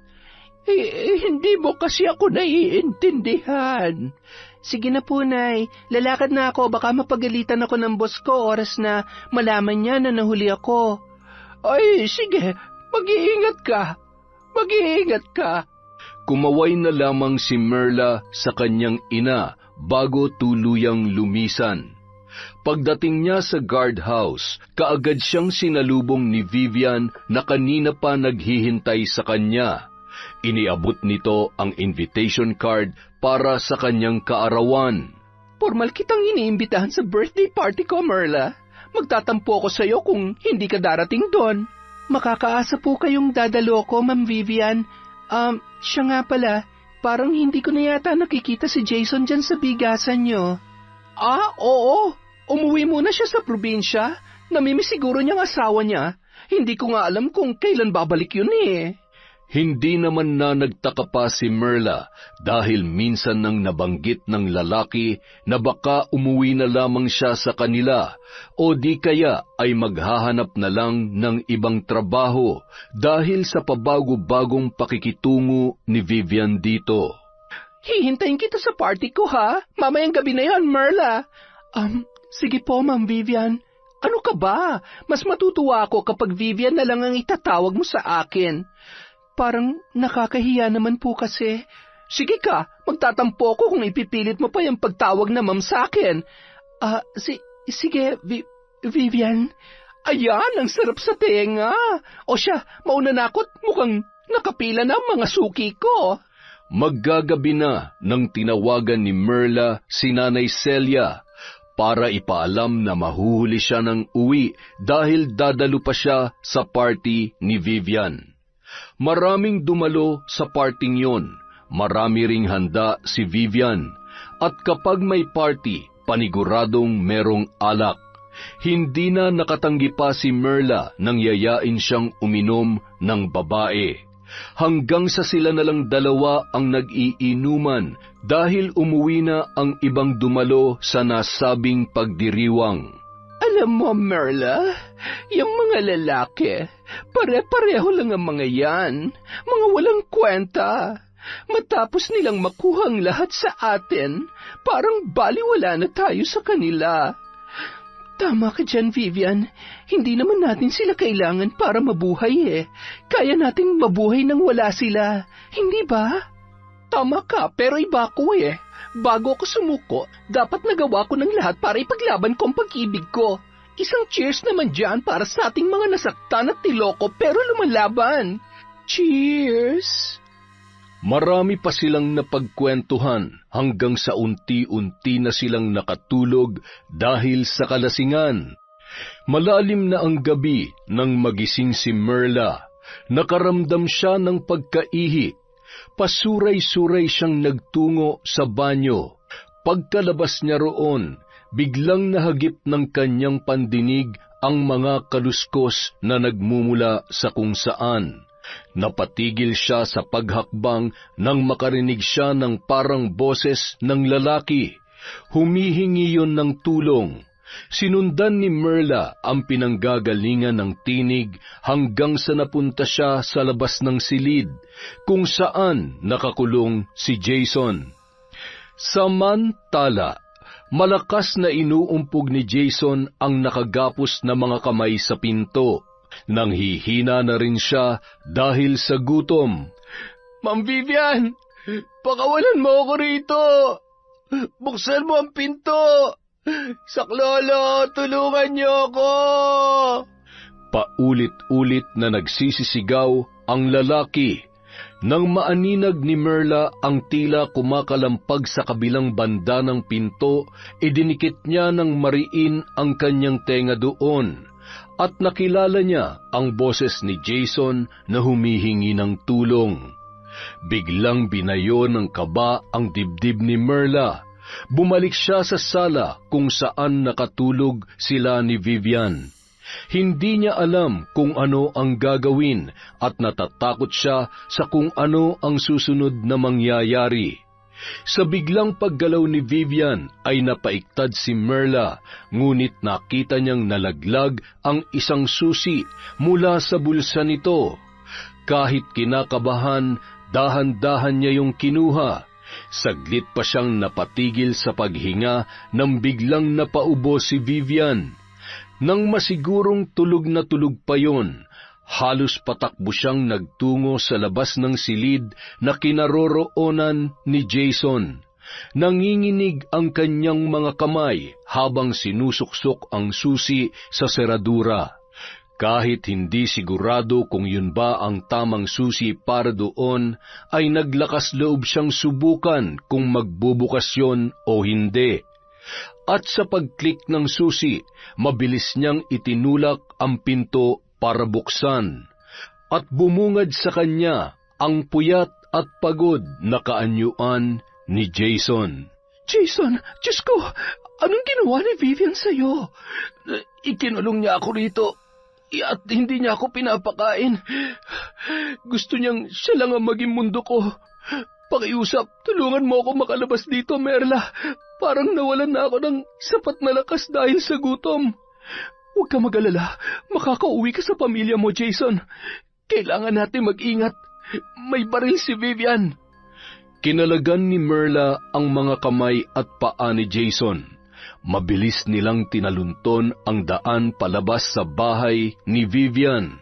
Hindi mo kasi ako naiintindihan. Sige na po, Nay. Lalakad na ako. Baka mapagalitan ako ng boss ko oras na malaman niya na nahuli ako. Ay, sige. Mag-iingat ka. Mag-iingat ka. Kumaway na lamang si Merla sa kanyang ina bago tuluyang lumisan. Pagdating niya sa guardhouse, kaagad siyang sinalubong ni Vivian na kanina pa naghihintay sa kanya. Iniabot nito ang invitation card para sa kanyang kaarawan. Formal kitang iniimbitahan sa birthday party ko, Merla. Magtatampo ako sa iyo kung hindi ka darating doon. Makakaasa po kayong dadalo ko, Ma'am Vivian. Siya nga pala, parang hindi ko na yata nakikita si Jason dyan sa bigasan niyo. Oo. Umuwi muna siya sa probinsya. Namimiss siguro niyang asawa niya. Hindi ko nga alam kung kailan babalik yun Hindi naman na nagtaka pa si Merla dahil minsan nang nabanggit ng lalaki na baka umuwi na lamang siya sa kanila o di kaya ay maghahanap na lang ng ibang trabaho dahil sa pabago-bagong pakikitungo ni Vivian dito. Hihintayin kita sa party ko, ha? Mamayang gabi na yan, Merla. Sige po, Ma'am Vivian. Ano ka ba? Mas matutuwa ako kapag Vivian na lang ang itatawag mo sa akin. Parang nakakahiya naman po kasi. Sige ka, magtatampo ko kung ipipilit mo pa yung pagtawag na ma'am sa akin. Sige, Vivian. Ayan, ang sarap sa tenga. O siya, mauna na ako't mukhang nakapila na ang mga suki ko. Maggagabi na nang tinawagan ni Merla si Nanay Celia para ipaalam na mahuhuli siya ng uwi dahil dadalo pa siya sa party ni Vivian. Maraming dumalo sa parting yon, marami ring handa si Vivian, at kapag may party, paniguradong merong alak. Hindi na nakatanggi pa si Merla nang yayain siyang uminom ng babae. Hanggang sa sila na lang dalawa ang nag-iinuman dahil umuwi na ang ibang dumalo sa nasabing pagdiriwang. Alam mo, Merla, yung mga lalaki, pare-pareho lang ang mga yan, mga walang kwenta. Matapos nilang makuha ang lahat sa atin, parang baliwala na tayo sa kanila. Tama ka dyan, Vivian. Hindi naman natin sila kailangan para mabuhay Kaya nating mabuhay nang wala sila. Hindi ba? Tama ka, pero iba ko Bago ako sumuko, dapat nagawa ko ng lahat para ipaglaban ko ang pag-ibig ko. Isang cheers naman dyan para sa ating mga nasaktan at tiloko pero lumalaban. Cheers! Marami pa silang napagkwentuhan hanggang sa unti-unti na silang nakatulog dahil sa kalasingan. Malalim na ang gabi nang magising si Merla. Nakaramdam siya ng pagkaihi. Pasuray-suray siyang nagtungo sa banyo. Pagkalabas niya roon, biglang nahagip ng kanyang pandinig ang mga kaluskos na nagmumula sa kung saan. Napatigil siya sa paghakbang nang makarinig siya ng parang boses ng lalaki. Humihingi yon ng tulong. Sinundan ni Merla ang pinanggagalingan ng tinig hanggang sa napunta siya sa labas ng silid, kung saan nakakulong si Jason. Samantala, Malakas na inuumpog ni Jason ang nakagapos na mga kamay sa pinto. Nang hihina na rin siya dahil sa gutom. Ma'am Vivian, pakawalan mo ako rito. Buksan mo ang pinto. Saklolo, tulungan niyo ako. Paulit-ulit na nagsisisigaw ang lalaki. Nang maaninag ni Merla ang tila kumakalampag sa kabilang banda ng pinto, idinikit niya ng mariin ang kanyang tenga doon, at nakilala niya ang boses ni Jason na humihingi ng tulong. Biglang binayo ng kaba ang dibdib ni Merla. Bumalik siya sa sala kung saan nakatulog sila ni Vivian. Hindi niya alam kung ano ang gagawin at natatakot siya sa kung ano ang susunod na mangyayari. Sa biglang paggalaw ni Vivian ay napaiktad si Merla, ngunit nakita niyang nalaglag ang isang susi mula sa bulsa nito. Kahit kinakabahan, dahan-dahan niya yung kinuha. Saglit pa siyang napatigil sa paghinga nang biglang napaubo si Vivian. Nang masigurong tulog na tulog pa yon, halos patakbo siyang nagtungo sa labas ng silid na kinaroroonan ni Jason. Nanginginig ang kanyang mga kamay habang sinusuksok ang susi sa seradura. Kahit hindi sigurado kung yun ba ang tamang susi para doon, ay naglakas loob siyang subukan kung magbubukas yun o hindi. At sa pag-click ng susi, mabilis niyang itinulak ang pinto para buksan. At bumungad sa kanya ang puyat at pagod na kaanyuan ni Jason. Jason, Diyos ko, anong ginawa ni Vivian sa'yo? Ikinulong niya ako rito at hindi niya ako pinapakain. Gusto niyang siya lang ang maging mundo ko. Pakiusap, tulungan mo ako makalabas dito, Merla. Parang nawalan na ako ng sapat na lakas dahil sa gutom. Huwag ka mag-alala, makakauwi ka sa pamilya mo, Jason. Kailangan natin mag-ingat. May baril si Vivian. Kinalagan ni Merla ang mga kamay at paa ni Jason. Mabilis nilang tinalunton ang daan palabas sa bahay ni Vivian.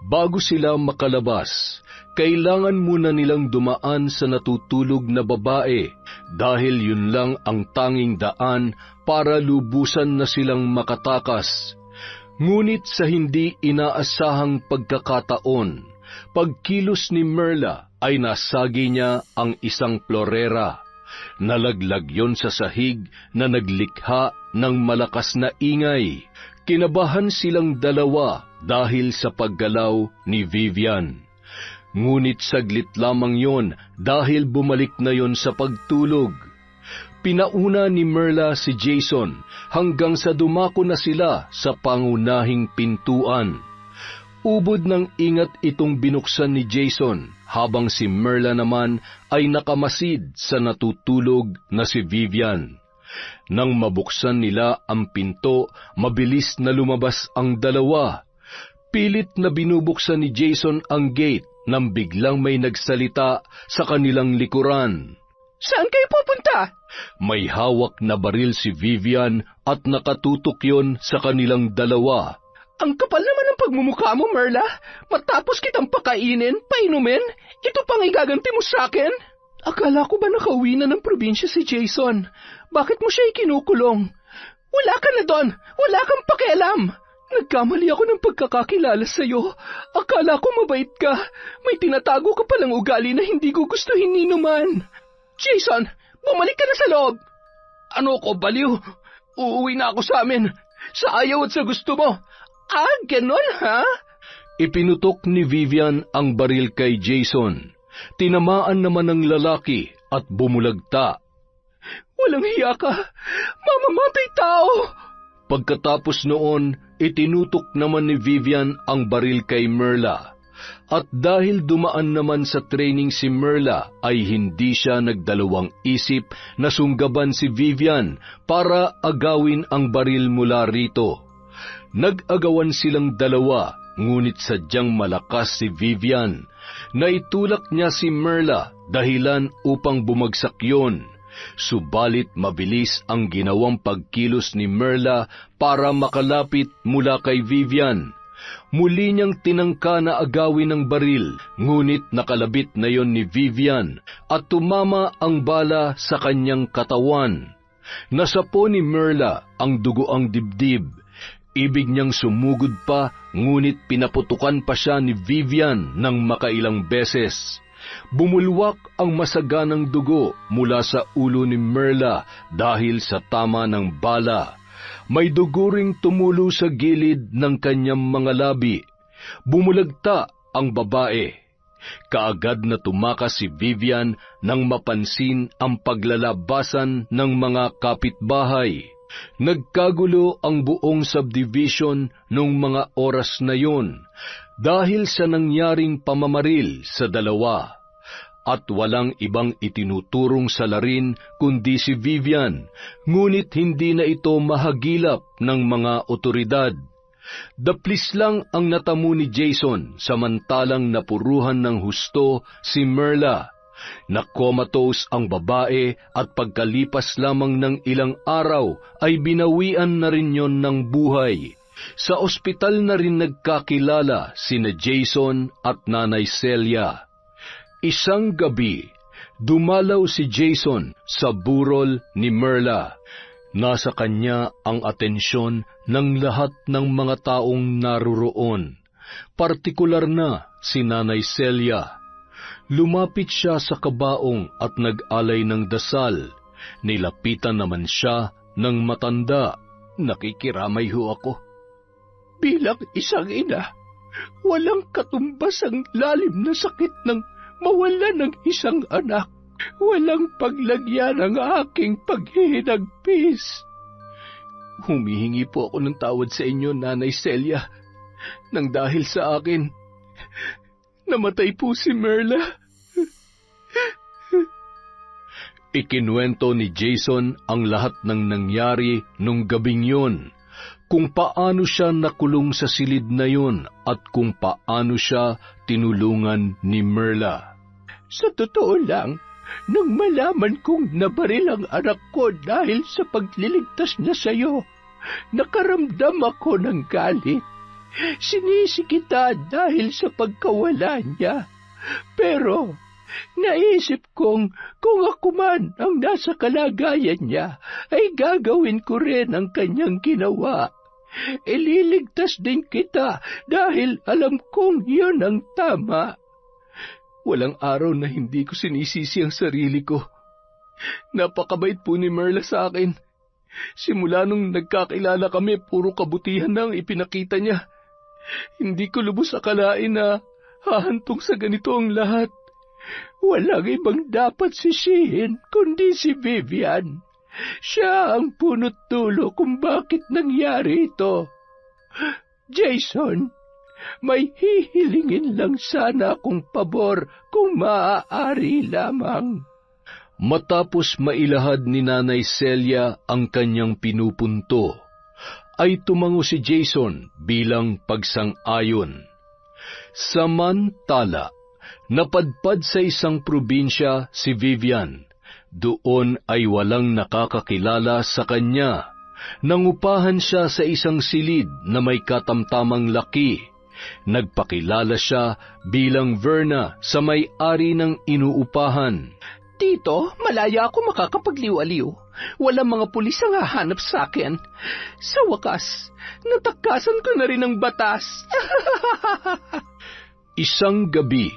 Bago sila makalabas, kailangan muna nilang dumaan sa natutulog na babae dahil yun lang ang tanging daan para lubusan na silang makatakas. Ngunit sa hindi inaasahang pagkakataon, pagkilos ni Merla ay nasagi niya ang isang florera. Nalaglag yon sa sahig na naglikha ng malakas na ingay. Kinabahan silang dalawa dahil sa paggalaw ni Vivian. Ngunit saglit lamang yon dahil bumalik na yon sa pagtulog. Pinauna ni Merla si Jason hanggang sa dumako na sila sa pangunahing pintuan. Ubod ng ingat itong binuksan ni Jason habang si Merla naman ay nakamasid sa natutulog na si Vivian. Nang mabuksan nila ang pinto, mabilis na lumabas ang dalawa. Pilit na binubuksan ni Jason ang gate nang biglang may nagsalita sa kanilang likuran. Saan kayo pupunta? May hawak na baril si Vivian at nakatutok yon sa kanilang dalawa. Ang kapal naman ng pagmumukha mo, Merla. Matapos kitang pakainin, painumin, ito pang igaganti mo sa akin? Akala ko ba nakauwi na ng probinsya si Jason? Bakit mo siya ikinukulong? Wala ka na doon! Wala kang pakialam! Nagkamali ako ng pagkakakilala sa'yo. Akala ko mabait ka. May tinatago ka palang ugali na hindi ko gustuhin ni naman. Jason, bumalik ka na sa loob! Ano ko, baliw? Uuwi na ako sa amin. Sa ayaw at sa gusto mo. Ah, ganon ha? Ipinutok ni Vivian ang baril kay Jason. Tinamaan naman ng lalaki at bumulagta. Walang hiya ka! Mamamatay tao! Pagkatapos noon, itinutok naman ni Vivian ang baril kay Merla. At dahil dumaan naman sa training si Merla, ay hindi siya nagdalawang isip na sunggaban si Vivian para agawin ang baril mula rito. Nag-agawan silang dalawa, ngunit sadyang malakas si Vivian. Naitulak niya si Merla dahilan upang bumagsak yon. Subalit mabilis ang ginawang pagkilos ni Merla para makalapit mula kay Vivian. Muli niyang tinangka na agawin ng baril, ngunit nakalabit na yon ni Vivian at tumama ang bala sa kanyang katawan. Nasapo ni Merla ang dugoang dibdib. Ibig niyang sumugod pa, ngunit pinaputukan pa siya ni Vivian ng makailang beses. Bumulwak ang masaganang dugo mula sa ulo ni Merla dahil sa tama ng bala. May dugo ring tumulo sa gilid ng kanyang mga labi. Bumulagta ang babae. Kaagad na tumakas si Vivian nang mapansin ang paglalabasan ng mga kapitbahay. Nagkagulo ang buong subdivision noong mga oras na yun dahil sa nangyaring pamamaril sa dalawa. At walang ibang itinuturong salarin kundi si Vivian, ngunit hindi na ito mahagilap ng mga otoridad. Daplis lang ang natamo ni Jason samantalang napuruhan ng husto si Merla. Nakomatose ang babae at pagkalipas lamang ng ilang araw ay binawian na rin yon ng buhay. Sa ospital na rin nagkakilala sina Jason at Nanay Celia. Isang gabi, dumalaw si Jason sa burol ni Merla. Nasa kanya ang atensyon ng lahat ng mga taong naroroon, partikular na si Nanay Celia. Lumapit siya sa kabaong at nag-alay ng dasal. Nilapitan naman siya ng matanda. Nakikiramay ho ako. Bilang isang ina, walang katumbas ang lalim na sakit ng mawala ng isang anak. Walang paglagyan ang aking paghihinagpis. Humihingi po ako ng tawad sa inyo, Nanay Celia, nang dahil sa akin, namatay po si Merla. Ikinuwento ni Jason ang lahat ng nangyari nung gabing yun, kung paano siya nakulong sa silid na yun at kung paano siya tinulungan ni Merla. Sa totoo lang, nung malaman kong nabaril ang anak ko dahil sa pagliligtas niya sa iyo, nakaramdam ako ng galit. Sinisi kita dahil sa pagkawala niya. Pero naisip kong kung ako man ang nasa kalagayan niya, ay gagawin ko rin ang kanyang ginawa. Ililigtas din kita dahil alam kong yun ang tama. Walang araw na hindi ko sinisisi ang sarili ko. Napakabait po ni Merla sa akin. Simula nung nagkakilala kami, puro kabutihan na ang ipinakita niya. Hindi ko lubos akalain na hahantong sa ganito ang lahat. Walang ibang dapat sisihin kundi si Vivian. Siya ang punot dulo kung bakit nangyari ito. Jason, may hihilingin lang sana akong pabor kung maaari lamang. Matapos mailahad ni Nanay Celia ang kanyang pinupunto, ay tumango si Jason bilang pagsang-ayon. Samantala, napadpad sa isang probinsya si Vivian. Doon ay walang nakakakilala sa kanya. Nangupahan siya sa isang silid na may katamtamang laki. Nagpakilala siya bilang Verna sa may-ari ng inuupahan. Tito, malaya ako makakapagliw-aliw. Walang mga pulis ang hahanap sa akin. Sa wakas, natakasan ko na rin ang batas. Isang gabi,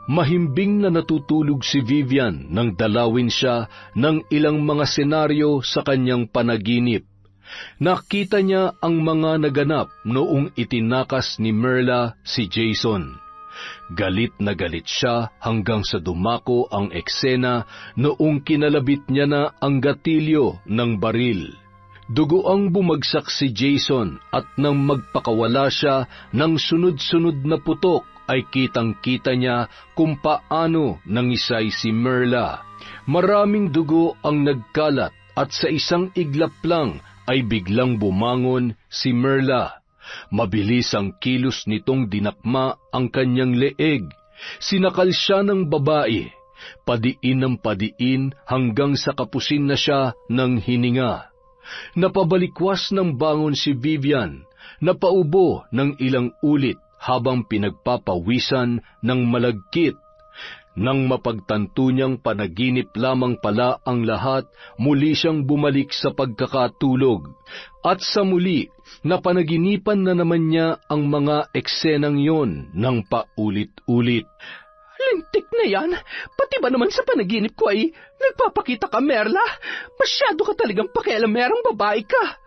mahimbing na natutulog si Vivian nang dalawin siya ng ilang mga senaryo sa kanyang panaginip. Nakita niya ang mga naganap noong itinakas ni Merla si Jason. Galit na galit siya hanggang sa dumako ang eksena noong kinalabit niya na ang gatilyo ng baril. Dugo ang bumagsak si Jason at nang magpakawala siya ng sunod-sunod na putok ay kitang-kita niya kung paano nangisay si Merla. Maraming dugo ang nagkalat at sa isang iglap lang ay biglang bumangon si Merla. Mabilis ang kilos nitong dinakma ang kanyang leeg. Sinakal siya ng babae. Padiin ng padiin hanggang sa kapusin na siya ng hininga. Napabalikwas ng bangon si Vivian, napaubo ng ilang ulit habang pinagpapawisan ng malagkit. Nang mapagtanto niyang panaginip lamang pala ang lahat, muli siyang bumalik sa pagkakatulog. At sa muli, napanaginipan na naman niya ang mga eksenang yon ng paulit-ulit. Lintik na yan! Pati ba naman sa panaginip ko ay nagpapakita ka, Merla? Masyado ka talagang pakialamerang babae ka!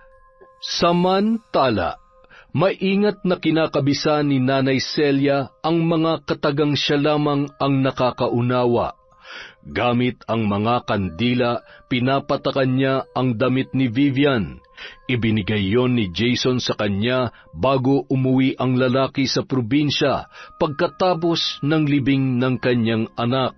Samantala, maingat na kinakabisa ni Nanay Celia ang mga katagang siya lamang ang nakakaunawa. Gamit ang mga kandila, pinapatakan niya ang damit ni Vivian. Ibinigay yon ni Jason sa kanya bago umuwi ang lalaki sa probinsya pagkatapos ng libing ng kanyang anak.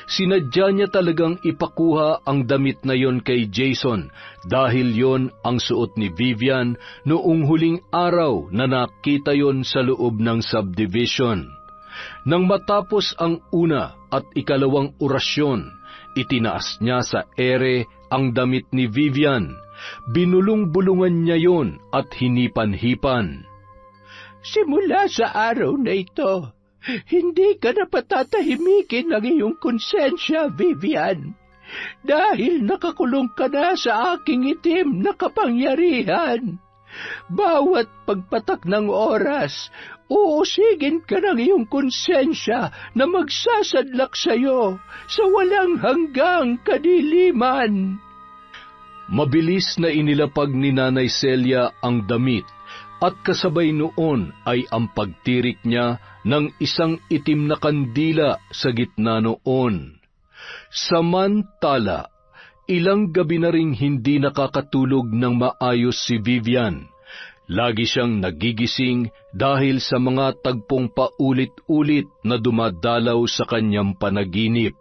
Sinadya niya talagang ipakuha ang damit na yon kay Jason dahil yon ang suot ni Vivian noong huling araw na nakita yon sa loob ng subdivision. Nang matapos ang una at ikalawang orasyon, itinaas niya sa ere ang damit ni Vivian. Binulong-bulungan niya yon at hinipan-hipan. Simula sa araw na ito, hindi ka na patatahimikin ng iyong konsensya, Vivian, dahil nakakulong ka na sa aking itim na kapangyarihan. Bawat pagpatak ng oras, uusigin ka ng iyong konsensya na magsasadlak sa iyo sa walang hanggang kadiliman. Mabilis na inilapag ni Nanay Celia ang damit at kasabay noon ay ang pagtirik niya ng isang itim na kandila sa gitna noon. Samantala, ilang gabi na ring hindi nakakatulog ng maayos si Vivian. Lagi siyang nagigising dahil sa mga tagpong paulit-ulit na dumadalaw sa kanyang panaginip.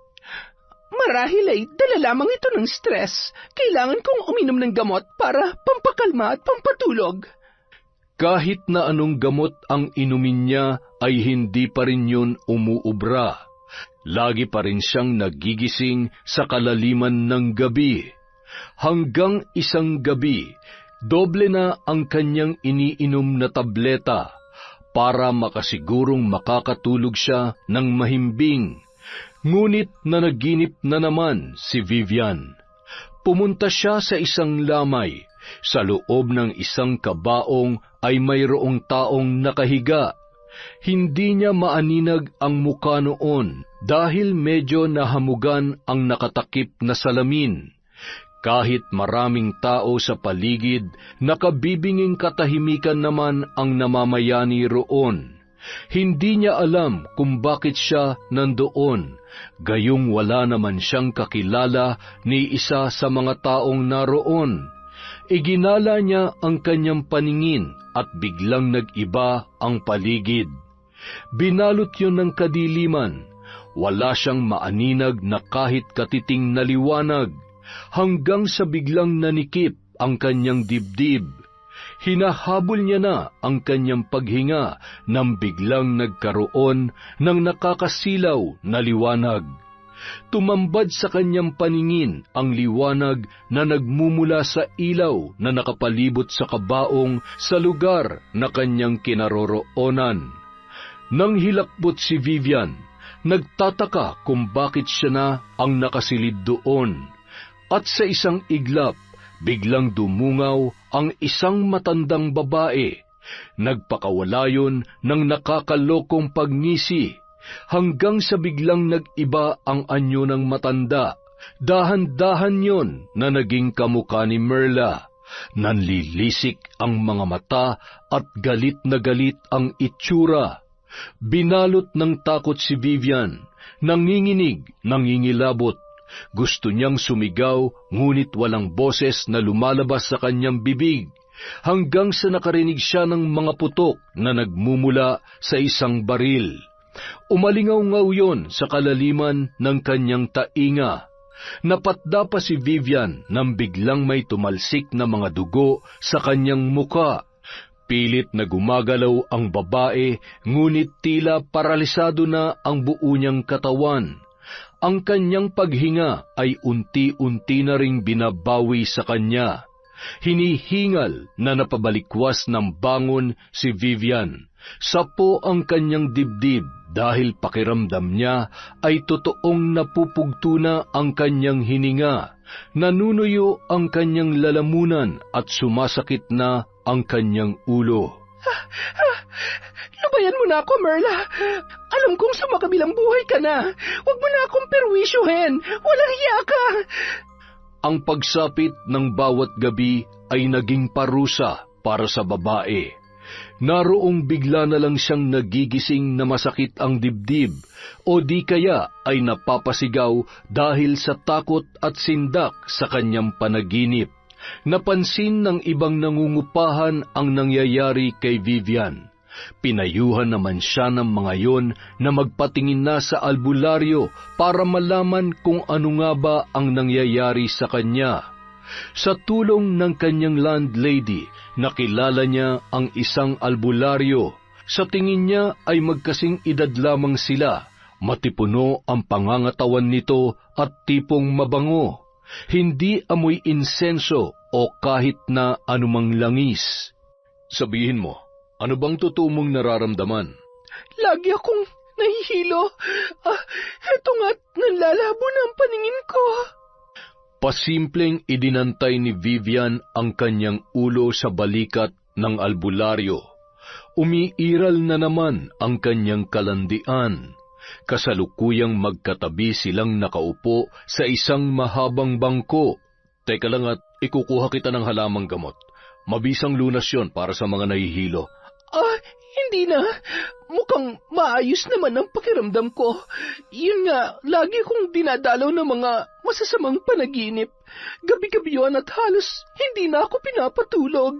Marahil ay dala lamang ito ng stress. Kailangan kong uminom ng gamot para pampakalma at pampatulog. Kahit na anong gamot ang inumin niya ay hindi pa rin yun umuubra. Lagi pa rin siyang nagigising sa kalaliman ng gabi. Hanggang isang gabi, doble na ang kanyang iniinom na tableta para makasigurong makakatulog siya ng mahimbing. Ngunit nanaginip na naman si Vivian. Pumunta siya sa isang lamay. Sa loob ng isang kabaong ay mayroong taong nakahiga. Hindi niya maaninag ang muka noon dahil medyo nahamugan ang nakatakip na salamin. Kahit maraming tao sa paligid, nakabibinging katahimikan naman ang namamayani roon. Hindi niya alam kung bakit siya nandoon, gayong wala naman siyang kakilala ni isa sa mga taong naroon. Iginala niya ang kanyang paningin at biglang nag-iba ang paligid. Binalot yun ng kadiliman. Wala siyang maaninag na kahit katiting na liwanag, hanggang sa biglang nanikip ang kanyang dibdib. Hinahabol niya na ang kanyang paghinga nang biglang nagkaroon ng nakakasilaw na liwanag. Tumambad sa kanyang paningin ang liwanag na nagmumula sa ilaw na nakapalibot sa kabaong sa lugar na kanyang kinaroroonan. Nang hilakbot si Vivian, nagtataka kung bakit siya na ang nakasilid doon. At sa isang iglap, biglang dumungaw ang isang matandang babae. Nagpakawala yun ng nakakalokong pagngisi, hanggang sa biglang nag-iba ang anyo ng matanda. Dahan-dahan yon na naging kamukha ni Merla. Nanlilisik ang mga mata at galit na galit ang itsura. Binalot ng takot si Vivian, nanginginig, nangingilabot. Gusto niyang sumigaw, ngunit walang boses na lumalabas sa kanyang bibig, hanggang sa nakarinig siya ng mga putok na nagmumula sa isang baril. Umalingaw-ngaw yon sa kalaliman ng kanyang tainga. Napatda pa si Vivian nang biglang may tumalsik na mga dugo sa kanyang muka. Pilit na gumagalaw ang babae, ngunit tila paralisado na ang buo niyang katawan. Ang kanyang paghinga ay unti-unti na ring binabawi sa kanya. Hinihingal na napabalikwas ng bangon si Vivian. Sapo ang kanyang dibdib dahil pakiramdam niya ay totoong napupugto na ang kanyang hininga. Nanunuyo ang kanyang lalamunan at sumasakit na ang kanyang ulo. Lubayan mo na ako, Merla. Alam kong sumakabilang buhay ka na. Huwag mo na akong perwisyuhin. Walang hiya ka. Ang pagsapit ng bawat gabi ay naging parusa para sa babae. Naroong bigla na lang siyang nagigising na masakit ang dibdib o di kaya ay napapasigaw dahil sa takot at sindak sa kanyang panaginip. Napansin ng ibang nangungupahan ang nangyayari kay Vivian. Pinayuhan naman siya ng mga yon na magpatingin na sa albularyo para malaman kung ano nga ba ang nangyayari sa kanya. Sa tulong ng kanyang landlady, nakilala niya ang isang albularyo. Sa tingin niya ay magkasing edad lamang sila. Matipuno ang pangangatawan nito at tipong mabango. Hindi amoy insenso o kahit na anumang langis. Sabihin mo, ano bang totoo mong nararamdaman? Lagi akong nahihilo. Eto nga't nanlalabo na ang paningin ko. Pasimpleng idinantay ni Vivian ang kanyang ulo sa balikat ng albularyo. Umiiral na naman ang kanyang kalandian. Kasalukuyang magkatabi silang nakaupo sa isang mahabang bangko. Teka lang at ikukuha kita ng halamang gamot. Mabisang lunas yon para sa mga nahihilo. Hindi na. Mukhang maayos naman ang pakiramdam ko. Yun nga, lagi kong dinadalaw ng mga masasamang panaginip. Gabi-gabi yun at halos hindi na ako pinapatulog.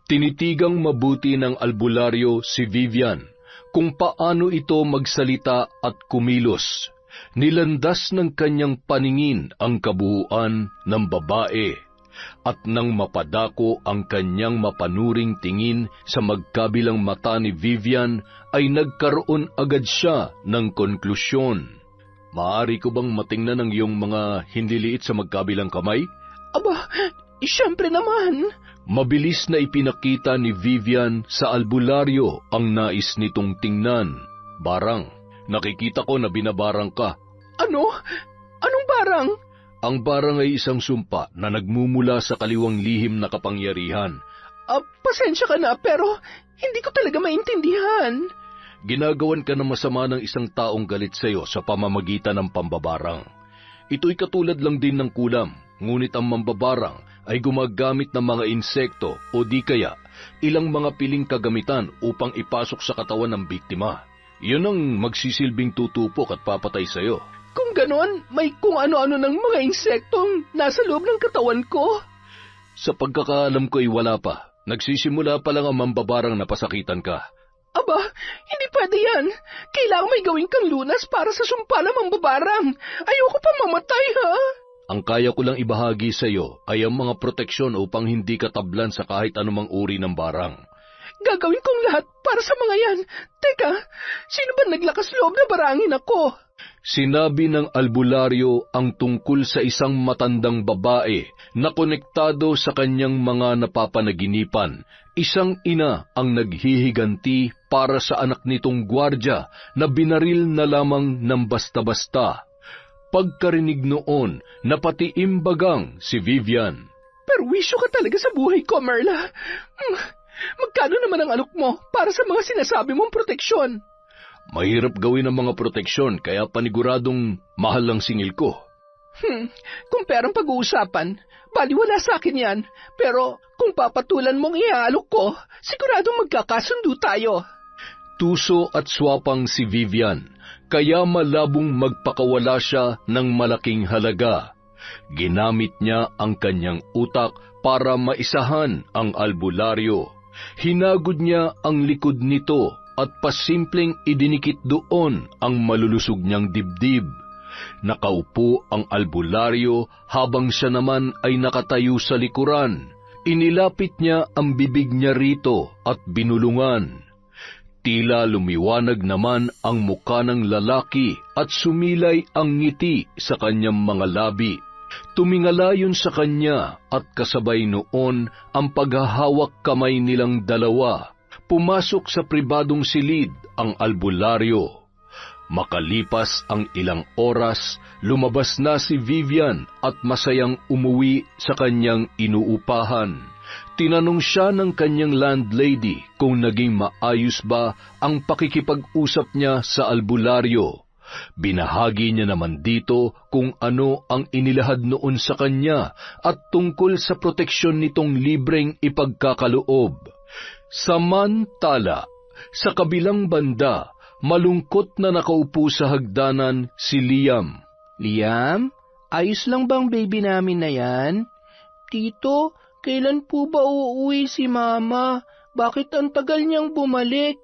Tinitigang mabuti ng albularyo si Vivian kung paano ito magsalita at kumilos. Nilandas ng kanyang paningin ang kabuuan ng babae. At nang mapadako ang kanyang mapanuring tingin sa magkabilang mata ni Vivian, ay nagkaroon agad siya ng konklusyon. Maaari ko bang matingnan ang iyong mga hindiliit sa magkabilang kamay? Aba, siyempre naman. Mabilis na ipinakita ni Vivian sa albularyo ang nais nitong tingnan. Barang, nakikita ko na binabarang ka. Ano? Anong barang? Ang barang ay isang sumpa na nagmumula sa kaliwang lihim na kapangyarihan. Pasensya ka na pero hindi ko talaga maintindihan. Ginagawan ka ng masama ng isang taong galit sa iyo sa pamamagitan ng pambabarang. Ito'y katulad lang din ng kulam, ngunit ang mambabarang ay gumagamit ng mga insekto o di kaya ilang mga piling kagamitan upang ipasok sa katawan ng biktima. Iyon ang magsisilbing tutupok at papatay sa iyo. Kung ganon, may kung ano-ano ng mga insektong nasa loob ng katawan ko. Sa pagkakaalam ko ay wala pa. Nagsisimula pa lang ang mambabarang napasakitan ka. Aba, hindi pwede yan. Kailangan may gawin kang lunas para sa sumpa ng mambabarang. Ayoko pa mamatay, ha? Ang kaya ko lang ibahagi sa iyo ay ang mga proteksyon upang hindi ka tablan sa kahit anumang uri ng barang. Gagawin kong lahat para sa mga yan. Teka, sino ba naglakas loob na barangin ako? Sinabi ng albularyo ang tungkol sa isang matandang babae na konektado sa kanyang mga napapanaginipan. Isang ina ang naghihiganti para sa anak nitong gwardya na binaril na lamang ng basta-basta. Pagkarinig noon, napatiimbagang si Vivian. Perwisyo ka talaga sa buhay ko, Merla. Magkano naman ang alok mo para sa mga sinasabi mong proteksyon? Mahirap gawin ang mga proteksyon kaya paniguradong mahal ang singil ko. Kung perang pag-uusapan, baliwala sa akin yan. Pero kung papatulan mong iaalok ko, siguradong magkakasundo tayo. Tuso at swapang si Vivian, kaya malabong magpakawala siya ng malaking halaga. Ginamit niya ang kanyang utak para maisahan ang albularyo. Hinagod niya ang likod nito at pasimpleng idinikit doon ang malulusog niyang dibdib. Nakaupo ang albularyo habang siya naman ay nakatayo sa likuran. Inilapit niya ang bibig niya rito at binulungan. Tila lumiwanag naman ang muka ng lalaki at sumilay ang ngiti sa kanyang mga labi. Tumingala yun sa kanya at kasabay noon ang paghahawak kamay nilang dalawa. Pumasok sa pribadong silid ang albularyo. Makalipas ang ilang oras, lumabas na si Vivian at masayang umuwi sa kanyang inuupahan. Tinanong siya ng kanyang landlady kung naging maayos ba ang pakikipag-usap niya sa albularyo. Binahagi niya naman dito kung ano ang inilahad noon sa kanya at tungkol sa proteksyon nitong libreng ipagkakaloob. Samantala, sa kabilang banda, malungkot na nakaupo sa hagdanan si Liam. Liam, ayos lang bang baby namin na yan? Tito, kailan po ba uuwi si Mama? Bakit ang tagal niyang bumalik?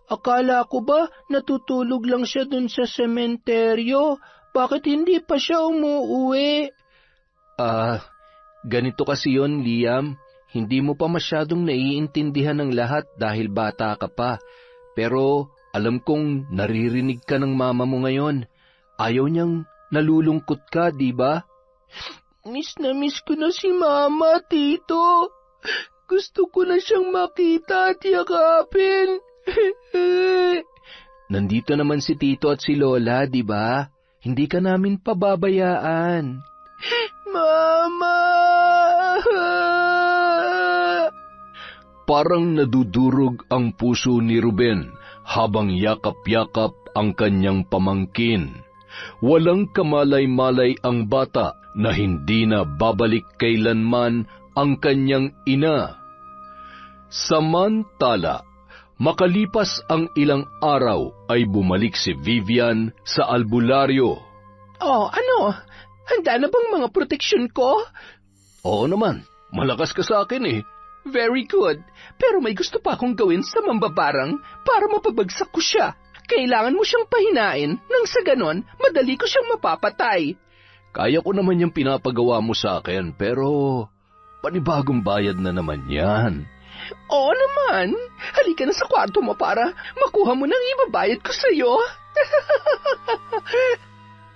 Akala ko ba natutulog lang siya dun sa sementeryo? Bakit hindi pa siya umuuwi? Ganito kasi yon, Liam. Hindi mo pa masyadong naiintindihan ng lahat dahil bata ka pa. Pero alam kong naririnig ka ng mama mo ngayon. Ayaw niyang nalulungkot ka, di ba? Miss na miss ko na si Mama, Tito. Gusto ko na siyang makita at yakapin. Nandito naman si Tito at si Lola, di ba? Hindi ka namin pababayaan. Mama! Parang nadudurog ang puso ni Ruben habang yakap-yakap ang kanyang pamangkin. Walang kamalay-malay ang bata na hindi na babalik kailanman ang kanyang ina. Samantala, makalipas ang ilang araw ay bumalik si Vivian sa albularyo. Oh, ano? Handa na bang mga proteksyon ko? Oo naman, malakas ka sa akin eh. Very good. Pero may gusto pa akong gawin sa mambabarang para mapabagsak ko siya. Kailangan mo siyang pahinain nang sa ganon, madali ko siyang mapapatay. Kaya ko naman yung pinapagawa mo sa akin, pero panibagong bayad na naman yan. Oo naman. Halika na sa kwarto mo para makuha mo nang ibabayad ko sa'yo.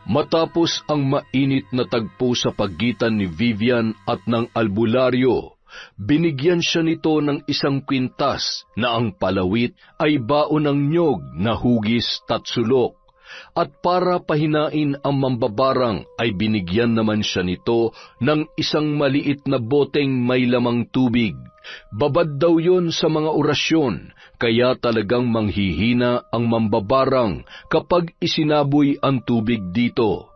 Matapos ang mainit na tagpo sa pagitan ni Vivian at ng albularyo, binigyan siya nito ng isang kwintas na ang palawit ay baon ng nyog na hugis tatsulok. At para pahinain ang mambabarang ay binigyan naman siya nito ng isang maliit na boteng may lamang tubig. Babad daw yon sa mga orasyon, kaya talagang manghihina ang mambabarang kapag isinaboy ang tubig dito.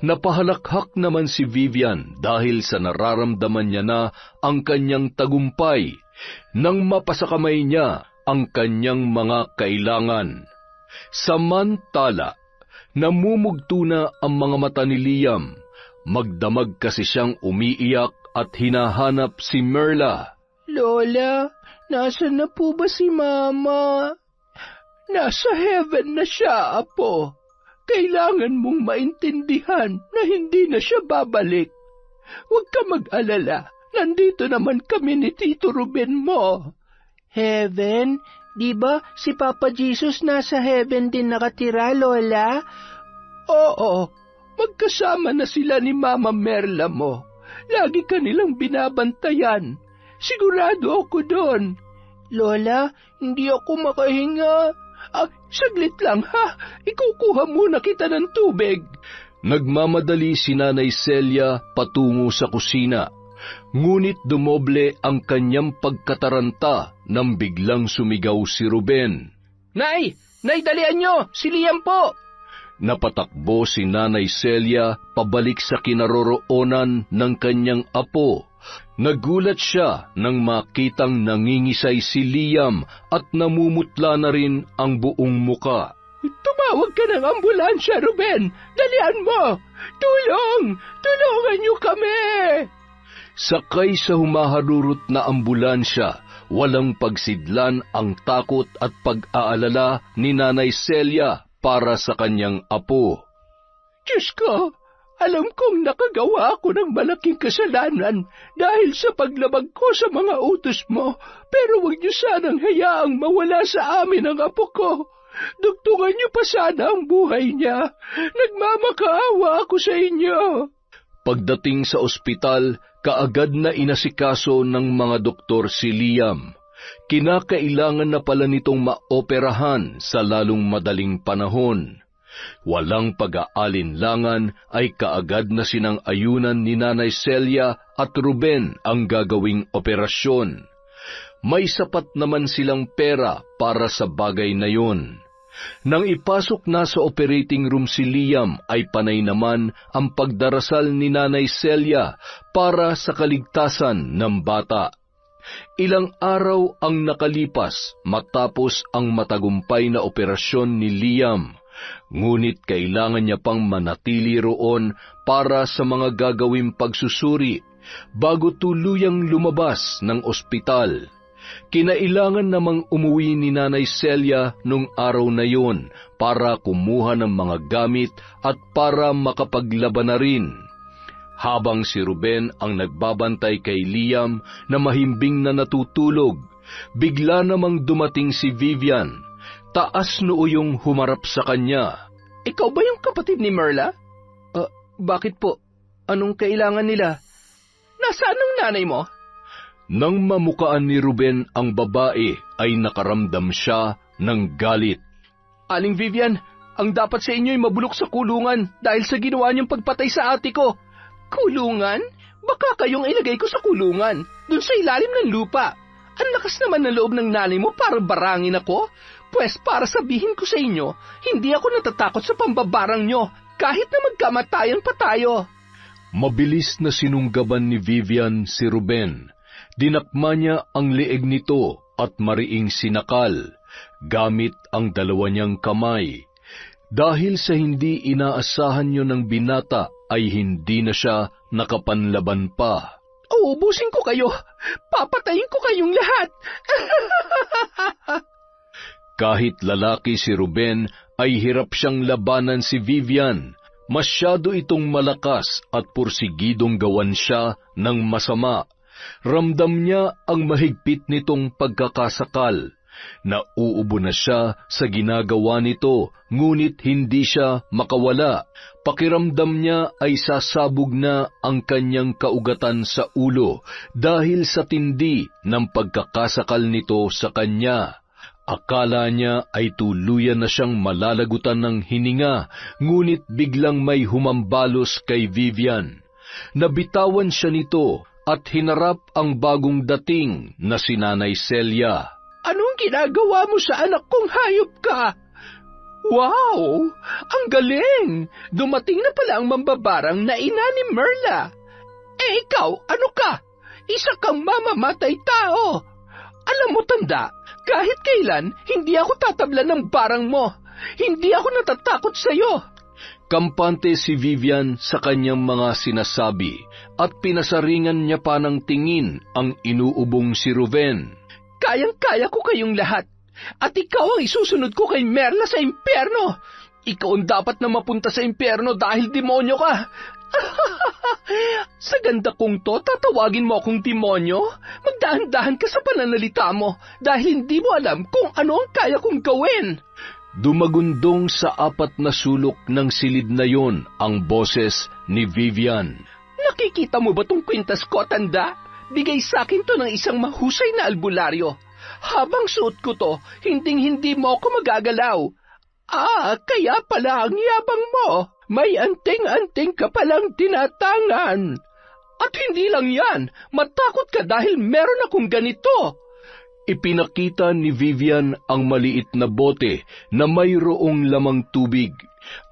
Napahalakhak naman si Vivian dahil sa nararamdaman niya na ang kanyang tagumpay nang mapasakamay niya ang kanyang mga kailangan. Samantala, namumugto na ang mga mata ni Liam. Magdamag kasi siyang umiiyak at hinahanap si Merla. Lola, nasan na po ba si Mama? Nasa heaven na siya, Apo. Kailangan mong maintindihan na hindi na siya babalik. Huwag ka mag-alala, nandito naman kami ni Tito Ruben mo. Heaven? Di ba si Papa Jesus nasa heaven din nakatira, Lola? Oo, magkasama na sila ni Mama Merla mo. Lagi ka nilang binabantayan. Sigurado ako doon. Lola, hindi ako makahinga. Saglit lang ha. Ikukuha muna kita ng tubig. Nagmamadali si Nanay Celia patungo sa kusina. Ngunit dumoble ang kanyang pagkataranta nang biglang sumigaw si Ruben. Nay! Nay, dalian nyo! Si Liam po! Napatakbo si Nanay Celia pabalik sa kinaroroonan ng kanyang apo. Nagulat siya nang makitang nangingisay si Liam at namumutla na rin ang buong muka. Tumawag ka ng ambulansya, Ruben! Dalian mo! Tulong! Tulungan niyo kami! Sakay sa humaharurot na ambulansya, walang pagsidlan ang takot at pag-aalala ni Nanay Celia para sa kanyang apo. Diyos ko, Alam kong nakagawa ako ng malaking kasalanan dahil sa paglabag ko sa mga utos mo, pero huwag niyo sanang hayaang mawala sa amin ang apo ko. Dugtungan niyo pa sana ang buhay niya. Nagmamakaawa ako sa inyo. Pagdating sa ospital, kaagad na inasikaso ng mga doktor si Liam. Kinakailangan na pala nitong maoperahan sa lalong madaling panahon. Walang pag-aalinlangan ay kaagad na sinang-ayunan ni Nanay Celia at Ruben ang gagawing operasyon. May sapat naman silang pera para sa bagay na yun. Nang ipasok na sa operating room si Liam ay panay naman ang pagdarasal ni Nanay Celia para sa kaligtasan ng bata. Ilang araw ang nakalipas matapos ang matagumpay na operasyon ni Liam. Ngunit kailangan niya pang manatili roon para sa mga gagawing pagsusuri bago tuluyang lumabas ng ospital. Kinailangan namang umuwi ni Nanay Celia nung araw na yon para kumuha ng mga gamit at para makapaglaban na rin. Habang si Ruben ang nagbabantay kay Liam na mahimbing na natutulog, bigla namang dumating si Vivian. Taas noo yung humarap sa kanya. Ikaw ba yung kapatid ni Merla? Bakit po? Anong kailangan nila? Nasaan ang nanay mo? Nang mamukaan ni Ruben ang babae, ay nakaramdam siya ng galit. Aling Vivian, ang dapat sa inyo ay mabulok sa kulungan dahil sa ginawa niyong pagpatay sa ate ko. Kulungan? Baka kayong ilagay ko sa kulungan, dun sa ilalim ng lupa. Ang lakas naman ng loob ng nanay mo para barangin ako. Pwes para sabihin ko sa inyo, hindi ako natatakot sa pambabarang nyo, kahit na magkamatayan pa tayo. Mabilis na sinunggaban ni Vivian si Ruben. Dinakma niya ang leeg nito at mariing sinakal, gamit ang dalawa niyang kamay. Dahil sa hindi inaasahan niyo ng binata, ay hindi na siya nakapanlaban pa. Uubusin ko kayo! Papatayin ko kayong lahat! Kahit lalaki si Ruben, ay hirap siyang labanan si Vivian. Masyado itong malakas at pursigidong gawan siya ng masama. Ramdam niya ang mahigpit nitong pagkakasakal. Nauubo na siya sa ginagawa nito, ngunit hindi siya makawala. Pakiramdam niya ay sasabog na ang kanyang kaugatan sa ulo dahil sa tindi ng pagkakasakal nito sa kanya. Akala niya ay tuluyan na siyang malalagutan ng hininga, ngunit biglang may humambalos kay Vivian. Nabitawan siya nito at hinarap ang bagong dating na si Nanay Celia. Anong ginagawa mo sa anak kong hayop ka? Wow! Ang galing! Dumating na pala ang mambabarang na ina ni Merla. Eh ikaw, ano ka? Isa kang mamamatay tao. Alam mo, tanda, kahit kailan, hindi ako tatablan ng barang mo. Hindi ako natatakot sa'yo. Kampante si Vivian sa kanyang mga sinasabi at pinasaringan niya pa ng tingin ang inuubong si Ruben. Kayang-kaya ko kayong lahat. At ikaw ang isusunod ko kay Merla sa impyerno. Ikaw ang dapat na mapunta sa impyerno dahil demonyo ka. Sa ganda kong to, tatawagin mo akong demonyo? Magdahan-dahan ka sa pananalita mo dahil hindi mo alam kung ano ang kaya kong gawin. Dumagundong sa apat na sulok ng silid na yon ang boses ni Vivian. Nakikita mo ba tong kwintas ko, tanda? Bigay sa akin to ng isang mahusay na albularyo. Habang suot ko to, hinding-hindi mo ako magagalaw. Kaya pala ang yabang mo. May anting-anting ka palang tinatangan. At hindi lang yan, matakot ka dahil meron akong ganito. Ipinakita ni Vivian ang maliit na bote na mayroong lamang tubig.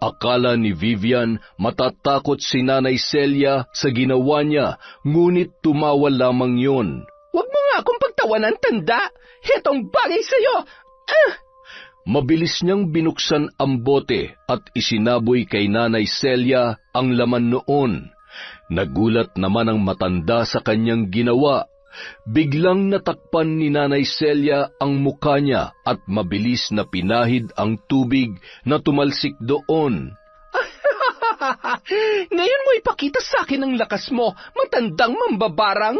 Akala ni Vivian matatakot si Nanay Celia sa ginawa niya, ngunit tumawa lamang yon. Huwag mo nga akong pagtawanan, tanda. Hetong bagay sa'yo. Mabilis niyang binuksan ang bote at isinaboy kay Nanay Celia ang laman noon. Nagulat naman ang matanda sa kanyang ginawa. Biglang natakpan ni Nanay Celia ang mukha niya at mabilis na pinahid ang tubig na tumalsik doon. Ngayon mo ipakita sa akin ang lakas mo, matandang mambabarang.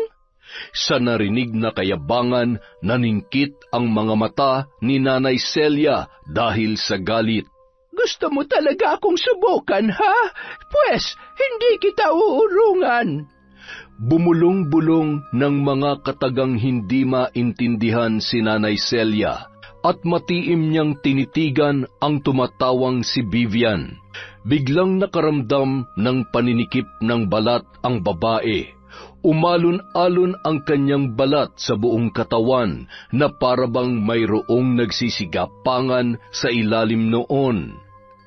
Sa narinig na kayabangan, naningkit ang mga mata ni Nanay Celia dahil sa galit. Gusto mo talaga akong subukan, ha? Pwes, hindi kita uurungan. Bumulong-bulong ng mga katagang hindi maintindihan si Nanay Celia at matiim niyang tinitigan ang tumatawang si Vivian. Biglang nakaramdam ng paninikip ng balat ang babae. Umalon-alon ang kanyang balat sa buong katawan na parabang mayroong nagsisigapangan sa ilalim noon.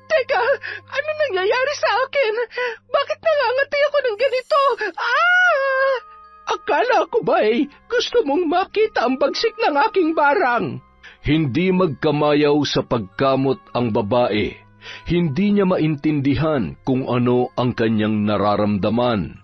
Teka, ano nangyayari sa akin? Bakit nangangatay ako ng ganito? Akala ko ba'y gusto mong makita ang bagsik ng aking barang? Hindi magkamayaw sa pagkamot ang babae. Hindi niya maintindihan kung ano ang kanyang nararamdaman.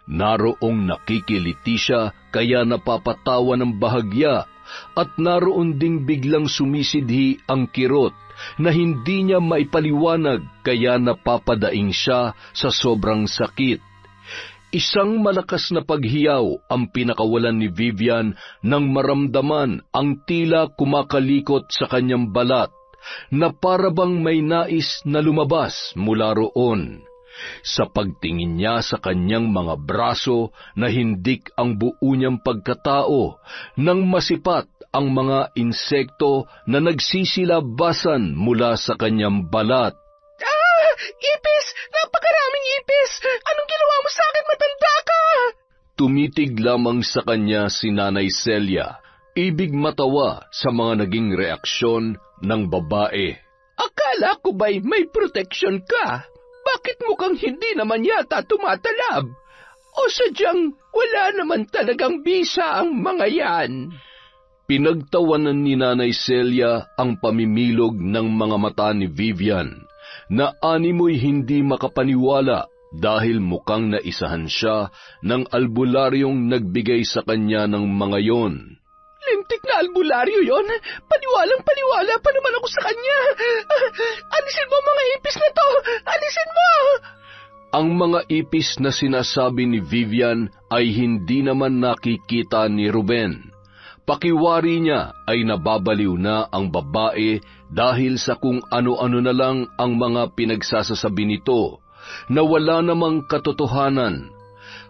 Naroong nakikiliti siya kaya napapatawa ng bahagya at naroon ding biglang sumisidhi ang kirot na hindi niya maipaliwanag kaya napapadaing siya sa sobrang sakit. Isang malakas na paghiyaw ang pinakawalan ni Vivian nang maramdaman ang tila kumakalikot sa kanyang balat na parabang may nais na lumabas mula roon. Sa pagtingin niya sa kanyang mga braso na hindik ang buo niyang pagkatao nang masipat ang mga insekto na nagsisilabasan mula sa kanyang balat. Ipis! Napakaraming ipis! Anong ginawa mo sa akin, matanda ka? Tumitig lamang sa kanya si Nanay Celia, ibig matawa sa mga naging reaksyon ng babae. Akala ko ba'y may protection ka? Bakit mukhang hindi naman yata tumatalab? O sadyang wala naman talagang bisa ang mga yan? Pinagtawanan ni Nanay Celia ang pamimilog ng mga mata ni Vivian, na animoy hindi makapaniwala dahil mukhang naisahan siya ng albularyong nagbigay sa kanya ng mga yon. Lintik na albularyo yon? Paniwalang-paniwala pa naman ako sa kanya. Alisin mo mga ipis na to! Alisin mo! Ang mga ipis na sinasabi ni Vivian ay hindi naman nakikita ni Ruben. Pakiwari niya ay nababaliw na ang babae dahil sa kung ano-ano na lang ang mga pinagsasasabi nito na wala namang katotohanan.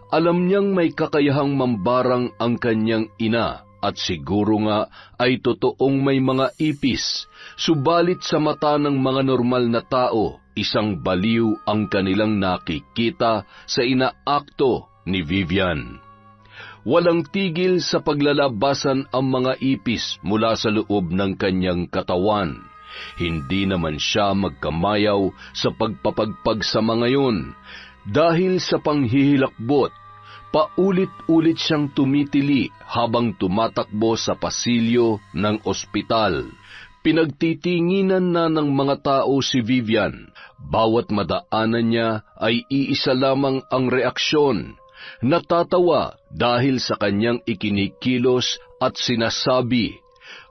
Alam niyang may kakayahang mambarang ang kanyang ina at siguro nga ay totoong may mga ipis, subalit sa mata ng mga normal na tao, isang baliw ang kanilang nakikita sa inaakto ni Vivian. Walang tigil sa paglalabasan ang mga ipis mula sa loob ng kanyang katawan. Hindi naman siya magkamayaw sa pagpapagpag sa mga yun. Dahil sa panghihilakbot, paulit-ulit siyang tumitili habang tumatakbo sa pasilyo ng ospital. Pinagtitinginan na ng mga tao si Vivian. Bawat madaanan niya ay iisa lamang ang reaksyon. Natatawa dahil sa kanyang ikinikilos at sinasabi.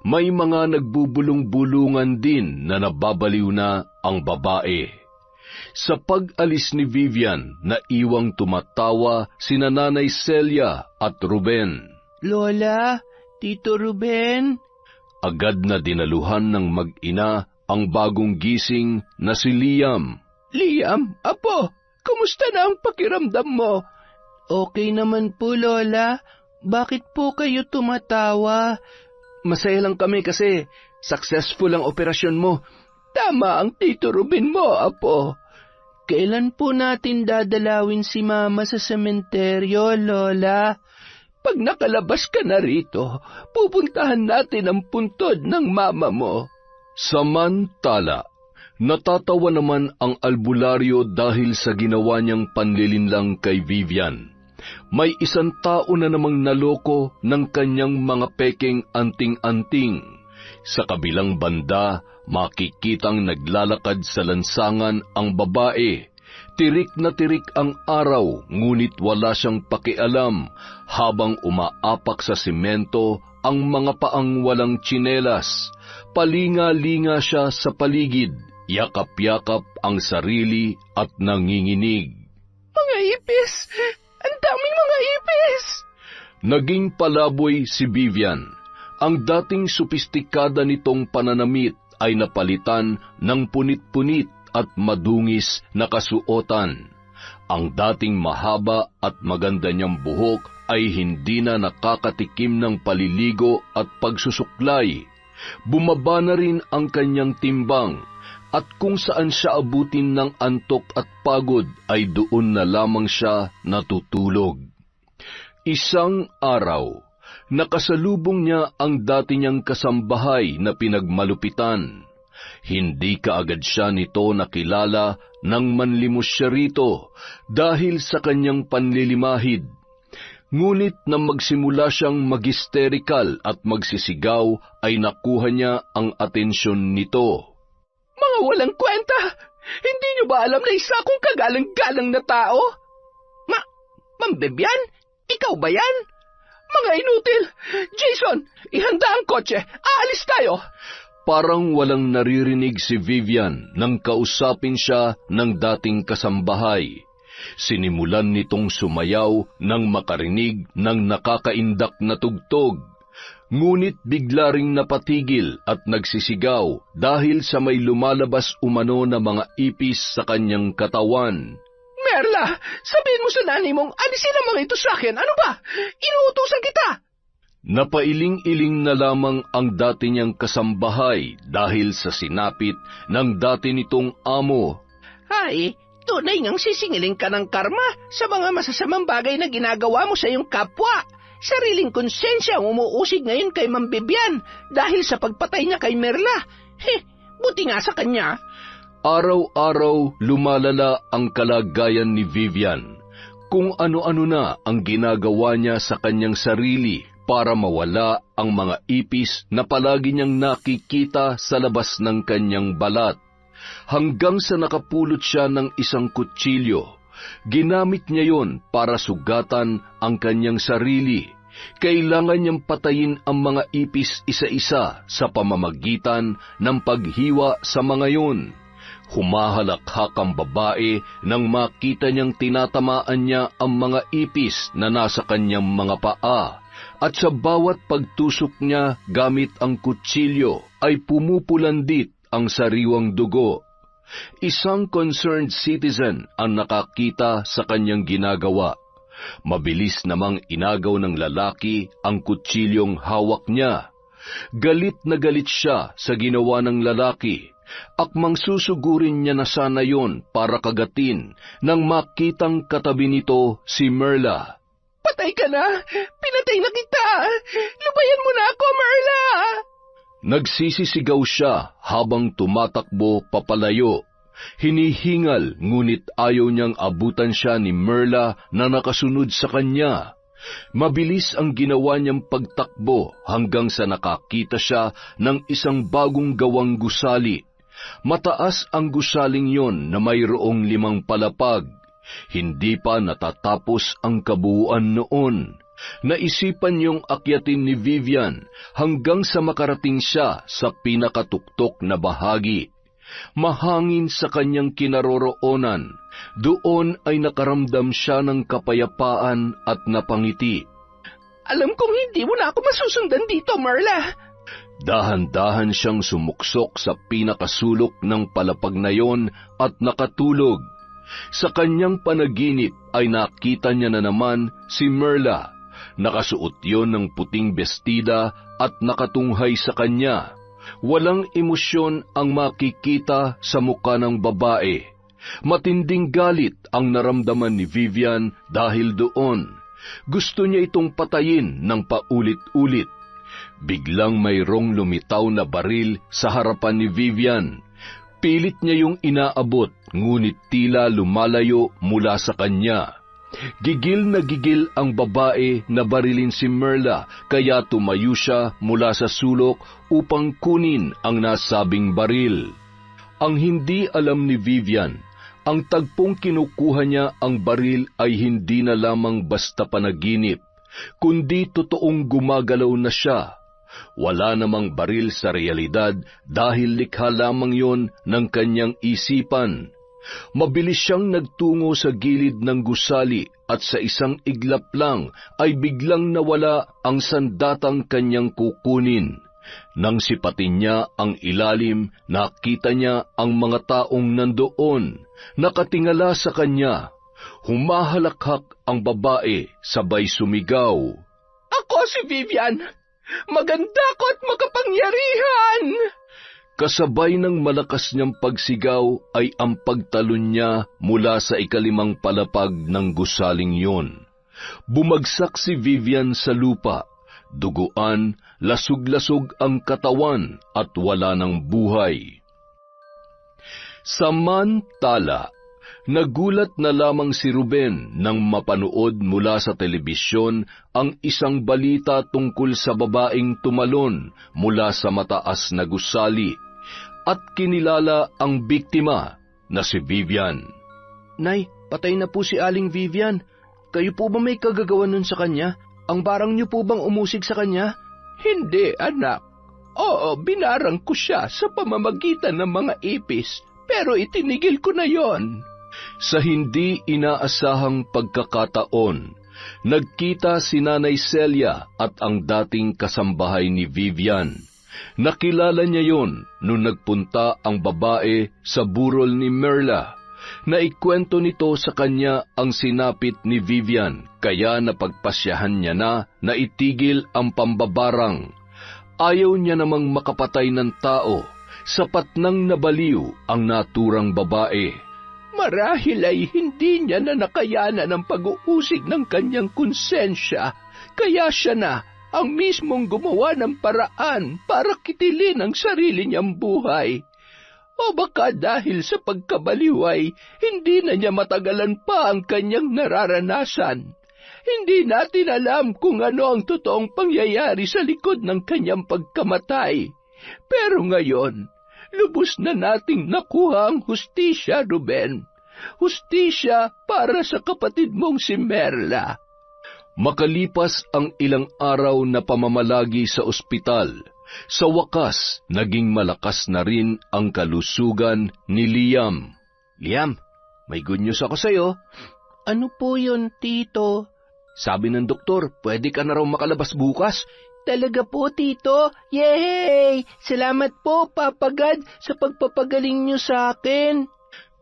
May mga nagbubulong-bulungan din na nababaliw na ang babae. Sa pag-alis ni Vivian, naiwang tumatawa sina Nanay Celia at Ruben. Lola, Tito Ruben. Agad na dinaluhan ng mag-ina ang bagong gising na si Liam. Liam, apo, kumusta na ang pakiramdam mo? Okay naman po, Lola. Bakit po kayo tumatawa? Masaya lang kami kasi successful ang operasyon mo. Tama ang Tito Ruben mo, apo. Kailan po natin dadalawin si Mama sa sementeryo, Lola? Pag nakalabas ka na rito, pupuntahan natin ang puntod ng mama mo. Samantala, natatawa naman ang albularyo dahil sa ginawa niyang panlilinlang kay Vivian. May isang tao na namang naloko ng kanyang mga peking anting-anting. Sa kabilang banda, makikitang naglalakad sa lansangan ang babae. Tirik na tirik ang araw, ngunit wala siyang pakialam habang umaapak sa simento ang mga paang walang tsinelas. Palinga-linga siya sa paligid. yakap-yakap ang sarili at nanginginig. Mga ipis! Ang daming mga ipis! Naging palaboy si Vivian. Ang dating sopistikada nitong pananamit ay napalitan ng punit-punit at madungis na kasuotan. Ang dating mahaba at maganda niyang buhok ay hindi na nakakatikim ng paliligo at pagsusuklay. Bumaba na rin ang kanyang timbang, at kung saan siya abutin ng antok at pagod ay doon na lamang siya natutulog. Isang araw, nakasalubong niya ang dati niyang kasambahay na pinagmalupitan. Hindi kaagad siya nito nakilala nang manlimos siya rito dahil sa kanyang panlilimahid. Ngunit nang magsimula siyang mag-hysterical at magsisigaw ay nakuha niya ang atensyon nito. Mga walang kwenta! Hindi niyo ba alam na isa akong kagalang-galang na tao? Ma'am Vivian? Ikaw ba yan? Mga inutil! Jason, ihanda ang kotse! Aalis tayo! Parang walang naririnig si Vivian nang kausapin siya ng dating kasambahay. Sinimulan nitong sumayaw nang makarinig ng nakakaindak na tugtog. Ngunit bigla ring napatigil at nagsisigaw dahil sa may lumalabas umano na mga ipis sa kanyang katawan. Merla, sabihin mo sa nanay mong alisin ang mga ito sa akin. Ano ba? Inuutusan kita! Napailing-iling na lamang ang dati niyang kasambahay dahil sa sinapit ng dati nitong amo. Ay, tunay ngang sisingiling ka ng karma sa mga masasamang bagay na ginagawa mo sa iyong kapwa. Sariling konsensya ang umuusig ngayon kay Ma'am Vivian dahil sa pagpatay niya kay Merla. Buti nga sa kanya. Araw-araw lumalala ang kalagayan ni Vivian. Kung ano-ano na ang ginagawa niya sa kanyang sarili para mawala ang mga ipis na palagi niyang nakikita sa labas ng kanyang balat. Hanggang sa nakapulot siya ng isang kutsilyo. Ginamit niya yon para sugatan ang kanyang sarili. Kailangan niyang patayin ang mga ipis isa-isa sa pamamagitan ng paghiwa sa mga yon. Humahalakhak ang babae nang makita niyang tinatamaan niya ang mga ipis na nasa kanyang mga paa. At sa bawat pagtusok niya gamit ang kutsilyo ay pumupulandit ang sariwang dugo. Isang concerned citizen ang nakakita sa kanyang ginagawa. Mabilis namang inagaw ng lalaki ang kutsilyong hawak niya. Galit na galit siya sa ginawa ng lalaki. Akmang susugurin niya na sana yon para kagatin nang makitang katabi nito si Merla. Patay ka na! Pinatay na kita! Lubayan mo na ako, Merla! Nagsisisigaw siya habang tumatakbo papalayo. Hinihingal ngunit ayaw niyang abutan siya ni Merla na nakasunod sa kanya. Mabilis ang ginawa niyang pagtakbo hanggang sa nakakita siya ng isang bagong gawang gusali. Mataas ang gusaling yon na mayroong 5 palapag. Hindi pa natatapos ang kabuuan noon. Naisipan niyong akyatin ni Vivian hanggang sa makarating siya sa pinakatuktok na bahagi. Mahangin sa kanyang kinaroroonan, doon ay nakaramdam siya ng kapayapaan at napangiti. Alam kong hindi mo na ako masusundan dito, Merla. Dahan-dahan siyang sumuksok sa pinakasulok ng palapag na yon at nakatulog. Sa kanyang panaginip ay nakita niya na naman si Merla. Nakasuot yon ng puting bestida at nakatunghay sa kanya. Walang emosyon ang makikita sa mukha ng babae. Matinding galit ang naramdaman ni Vivian dahil doon. Gusto niya itong patayin ng paulit-ulit. Biglang mayroong lumitaw na baril sa harapan ni Vivian. Pilit niya yung inaabot, ngunit tila lumalayo mula sa kanya. Gigil na gigil ang babae na barilin si Merla, kaya tumayo siya mula sa sulok upang kunin ang nasabing baril. Ang hindi alam ni Vivian, ang tagpong kinukuha niya ang baril ay hindi na lamang basta panaginip, kundi totoong gumagalaw na siya. Wala namang baril sa realidad dahil likha lamang yon ng kanyang isipan. Mabilis siyang nagtungo sa gilid ng gusali at sa isang iglap lang ay biglang nawala ang sandatang kanyang kukunin. Nang sipatin niya ang ilalim, nakita niya ang mga taong nandoon, nakatingala sa kanya. Humahalakhak ang babae, sabay sumigaw, Ako si Vivian! Maganda ko at makapangyarihan! Kasabay ng malakas niyang pagsigaw ay ang pagtalon niya mula sa ikalimang palapag ng gusaling yun. Bumagsak si Vivian sa lupa, duguan, lasug-lasog ang katawan at wala ng buhay. Samantala, nagulat na lamang si Ruben nang mapanood mula sa telebisyon ang isang balita tungkol sa babaeng tumalon mula sa mataas na gusali at kinilala ang biktima na si Vivian. Nay, patay na po si Aling Vivian. Kayo po ba may kagagawan nun sa kanya? Ang barang niyo po bang umusig sa kanya? Hindi, anak. Oo, binarang ko siya sa pamamagitan ng mga ipis, pero itinigil ko na yon. Sa hindi inaasahang pagkakataon, nagkita si Nanay Celia at ang dating kasambahay ni Vivian. Nakilala niya yon nung nagpunta ang babae sa burol ni Merla. Naikwento nito sa kanya ang sinapit ni Vivian, kaya napagpasyahan niya na itigil ang pambabarang. Ayaw niya namang makapatay ng tao, sapat nang nabaliw ang naturang babae. Marahil ay hindi niya na nakayanan ang pag-uusig ng kanyang konsensya, kaya siya na ang mismong gumawa ng paraan para kitilin ang sarili niyang buhay. O baka dahil sa pagkabaliw ay hindi na niya matagalan pa ang kanyang nararanasan. Hindi natin alam kung ano ang totoong pangyayari sa likod ng kanyang pagkamatay. Pero ngayon, lubos na nating nakuha ang hustisya, Ruben. Hustisya para sa kapatid mong si Merla. Makalipas ang ilang araw na pamamalagi sa ospital, sa wakas naging malakas na rin ang kalusugan ni Liam. Liam, may good news ako sa'yo. Ano po yun, Tito? Sabi ng doktor, pwede ka na raw makalabas bukas. Talaga po, Tito? Yay! Salamat po, Papa God, sa pagpapagaling niyo sa akin.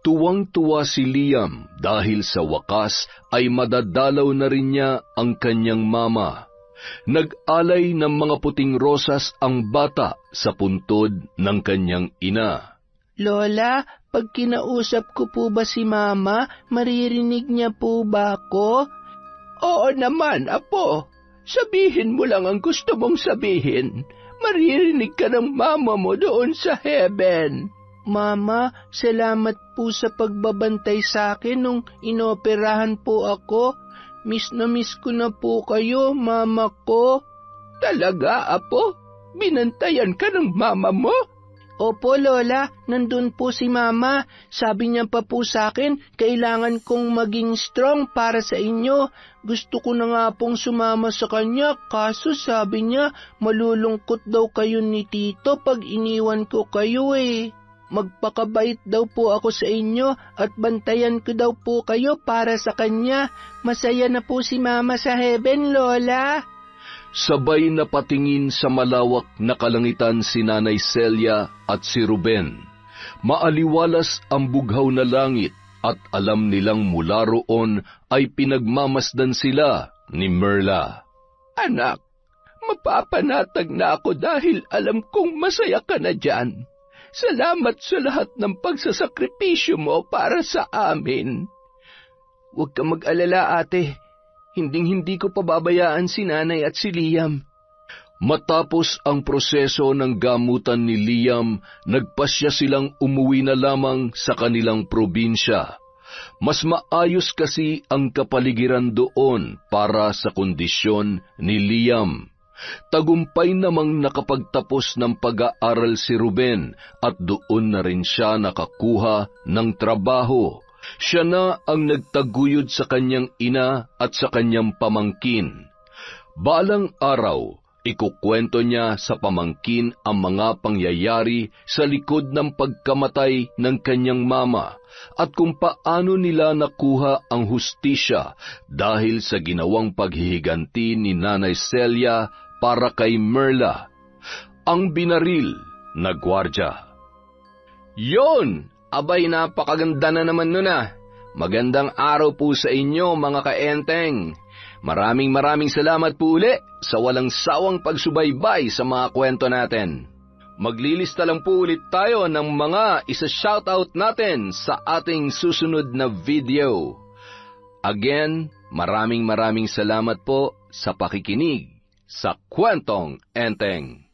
Tuwang-tuwa si Liam dahil sa wakas ay madadalaw na rin niya ang kanyang mama. Nag-alay ng mga puting rosas ang bata sa puntod ng kanyang ina. Lola, pag kinausap ko po ba si Mama, maririnig niya po ba ako? Oo naman, Apo. Sabihin mo lang ang gusto mong sabihin. Maririnig ka ng mama mo doon sa heaven. Mama, salamat po sa pagbabantay sa akin nung inoperahan po ako. Miss na miss ko na po kayo, mama ko. Talaga, Apo? Binantayan ka ng mama mo? Opo, Lola. Nandun po si Mama. Sabi niya pa po sa akin, kailangan kong maging strong para sa inyo. Gusto ko na nga pong sumama sa kanya, kaso sabi niya, malulungkot daw kayo ni Tito pag iniwan ko kayo eh. Magpakabait daw po ako sa inyo at bantayan ko daw po kayo para sa kanya. Masaya na po si Mama sa heaven, Lola. Sabay na patingin sa malawak na kalangitan si Nanay Celia at si Ruben. Maaliwalas ang bughaw na langit at alam nilang mula roon ay pinagmamasdan sila ni Merla. Anak, mapapanatag na ako dahil alam kong masaya ka na dyan. Salamat sa lahat ng pagsasakripisyo mo para sa amin. Huwag ka mag-alala, ate. Hinding-hindi ko pababayaan si Nanay at si Liam. Matapos ang proseso ng gamutan ni Liam, nagpasya silang umuwi na lamang sa kanilang probinsya. Mas maayos kasi ang kapaligiran doon para sa kondisyon ni Liam. Tagumpay namang nakapagtapos ng pag-aaral si Ruben at doon na rin siya nakakuha ng trabaho. Siya na ang nagtaguyod sa kanyang ina at sa kanyang pamangkin. Balang araw, Ikukwento niya sa pamangkin ang mga pangyayari sa likod ng pagkamatay ng kanyang mama at kung paano nila nakuha ang hustisya dahil sa ginawang paghihiganti ni Nanay Celia para kay Merla, ang binaril na gwardya. Yon! Abay, napakaganda na naman nun ah. Magandang araw po sa inyo mga kaenteng. Maraming salamat po uli sa walang sawang pagsubaybay sa mga kwento natin. Maglilista lang po ulit tayo ng mga isa-shoutout natin sa ating susunod na video. Again, maraming salamat po sa pakikinig sa Kwentong Enteng.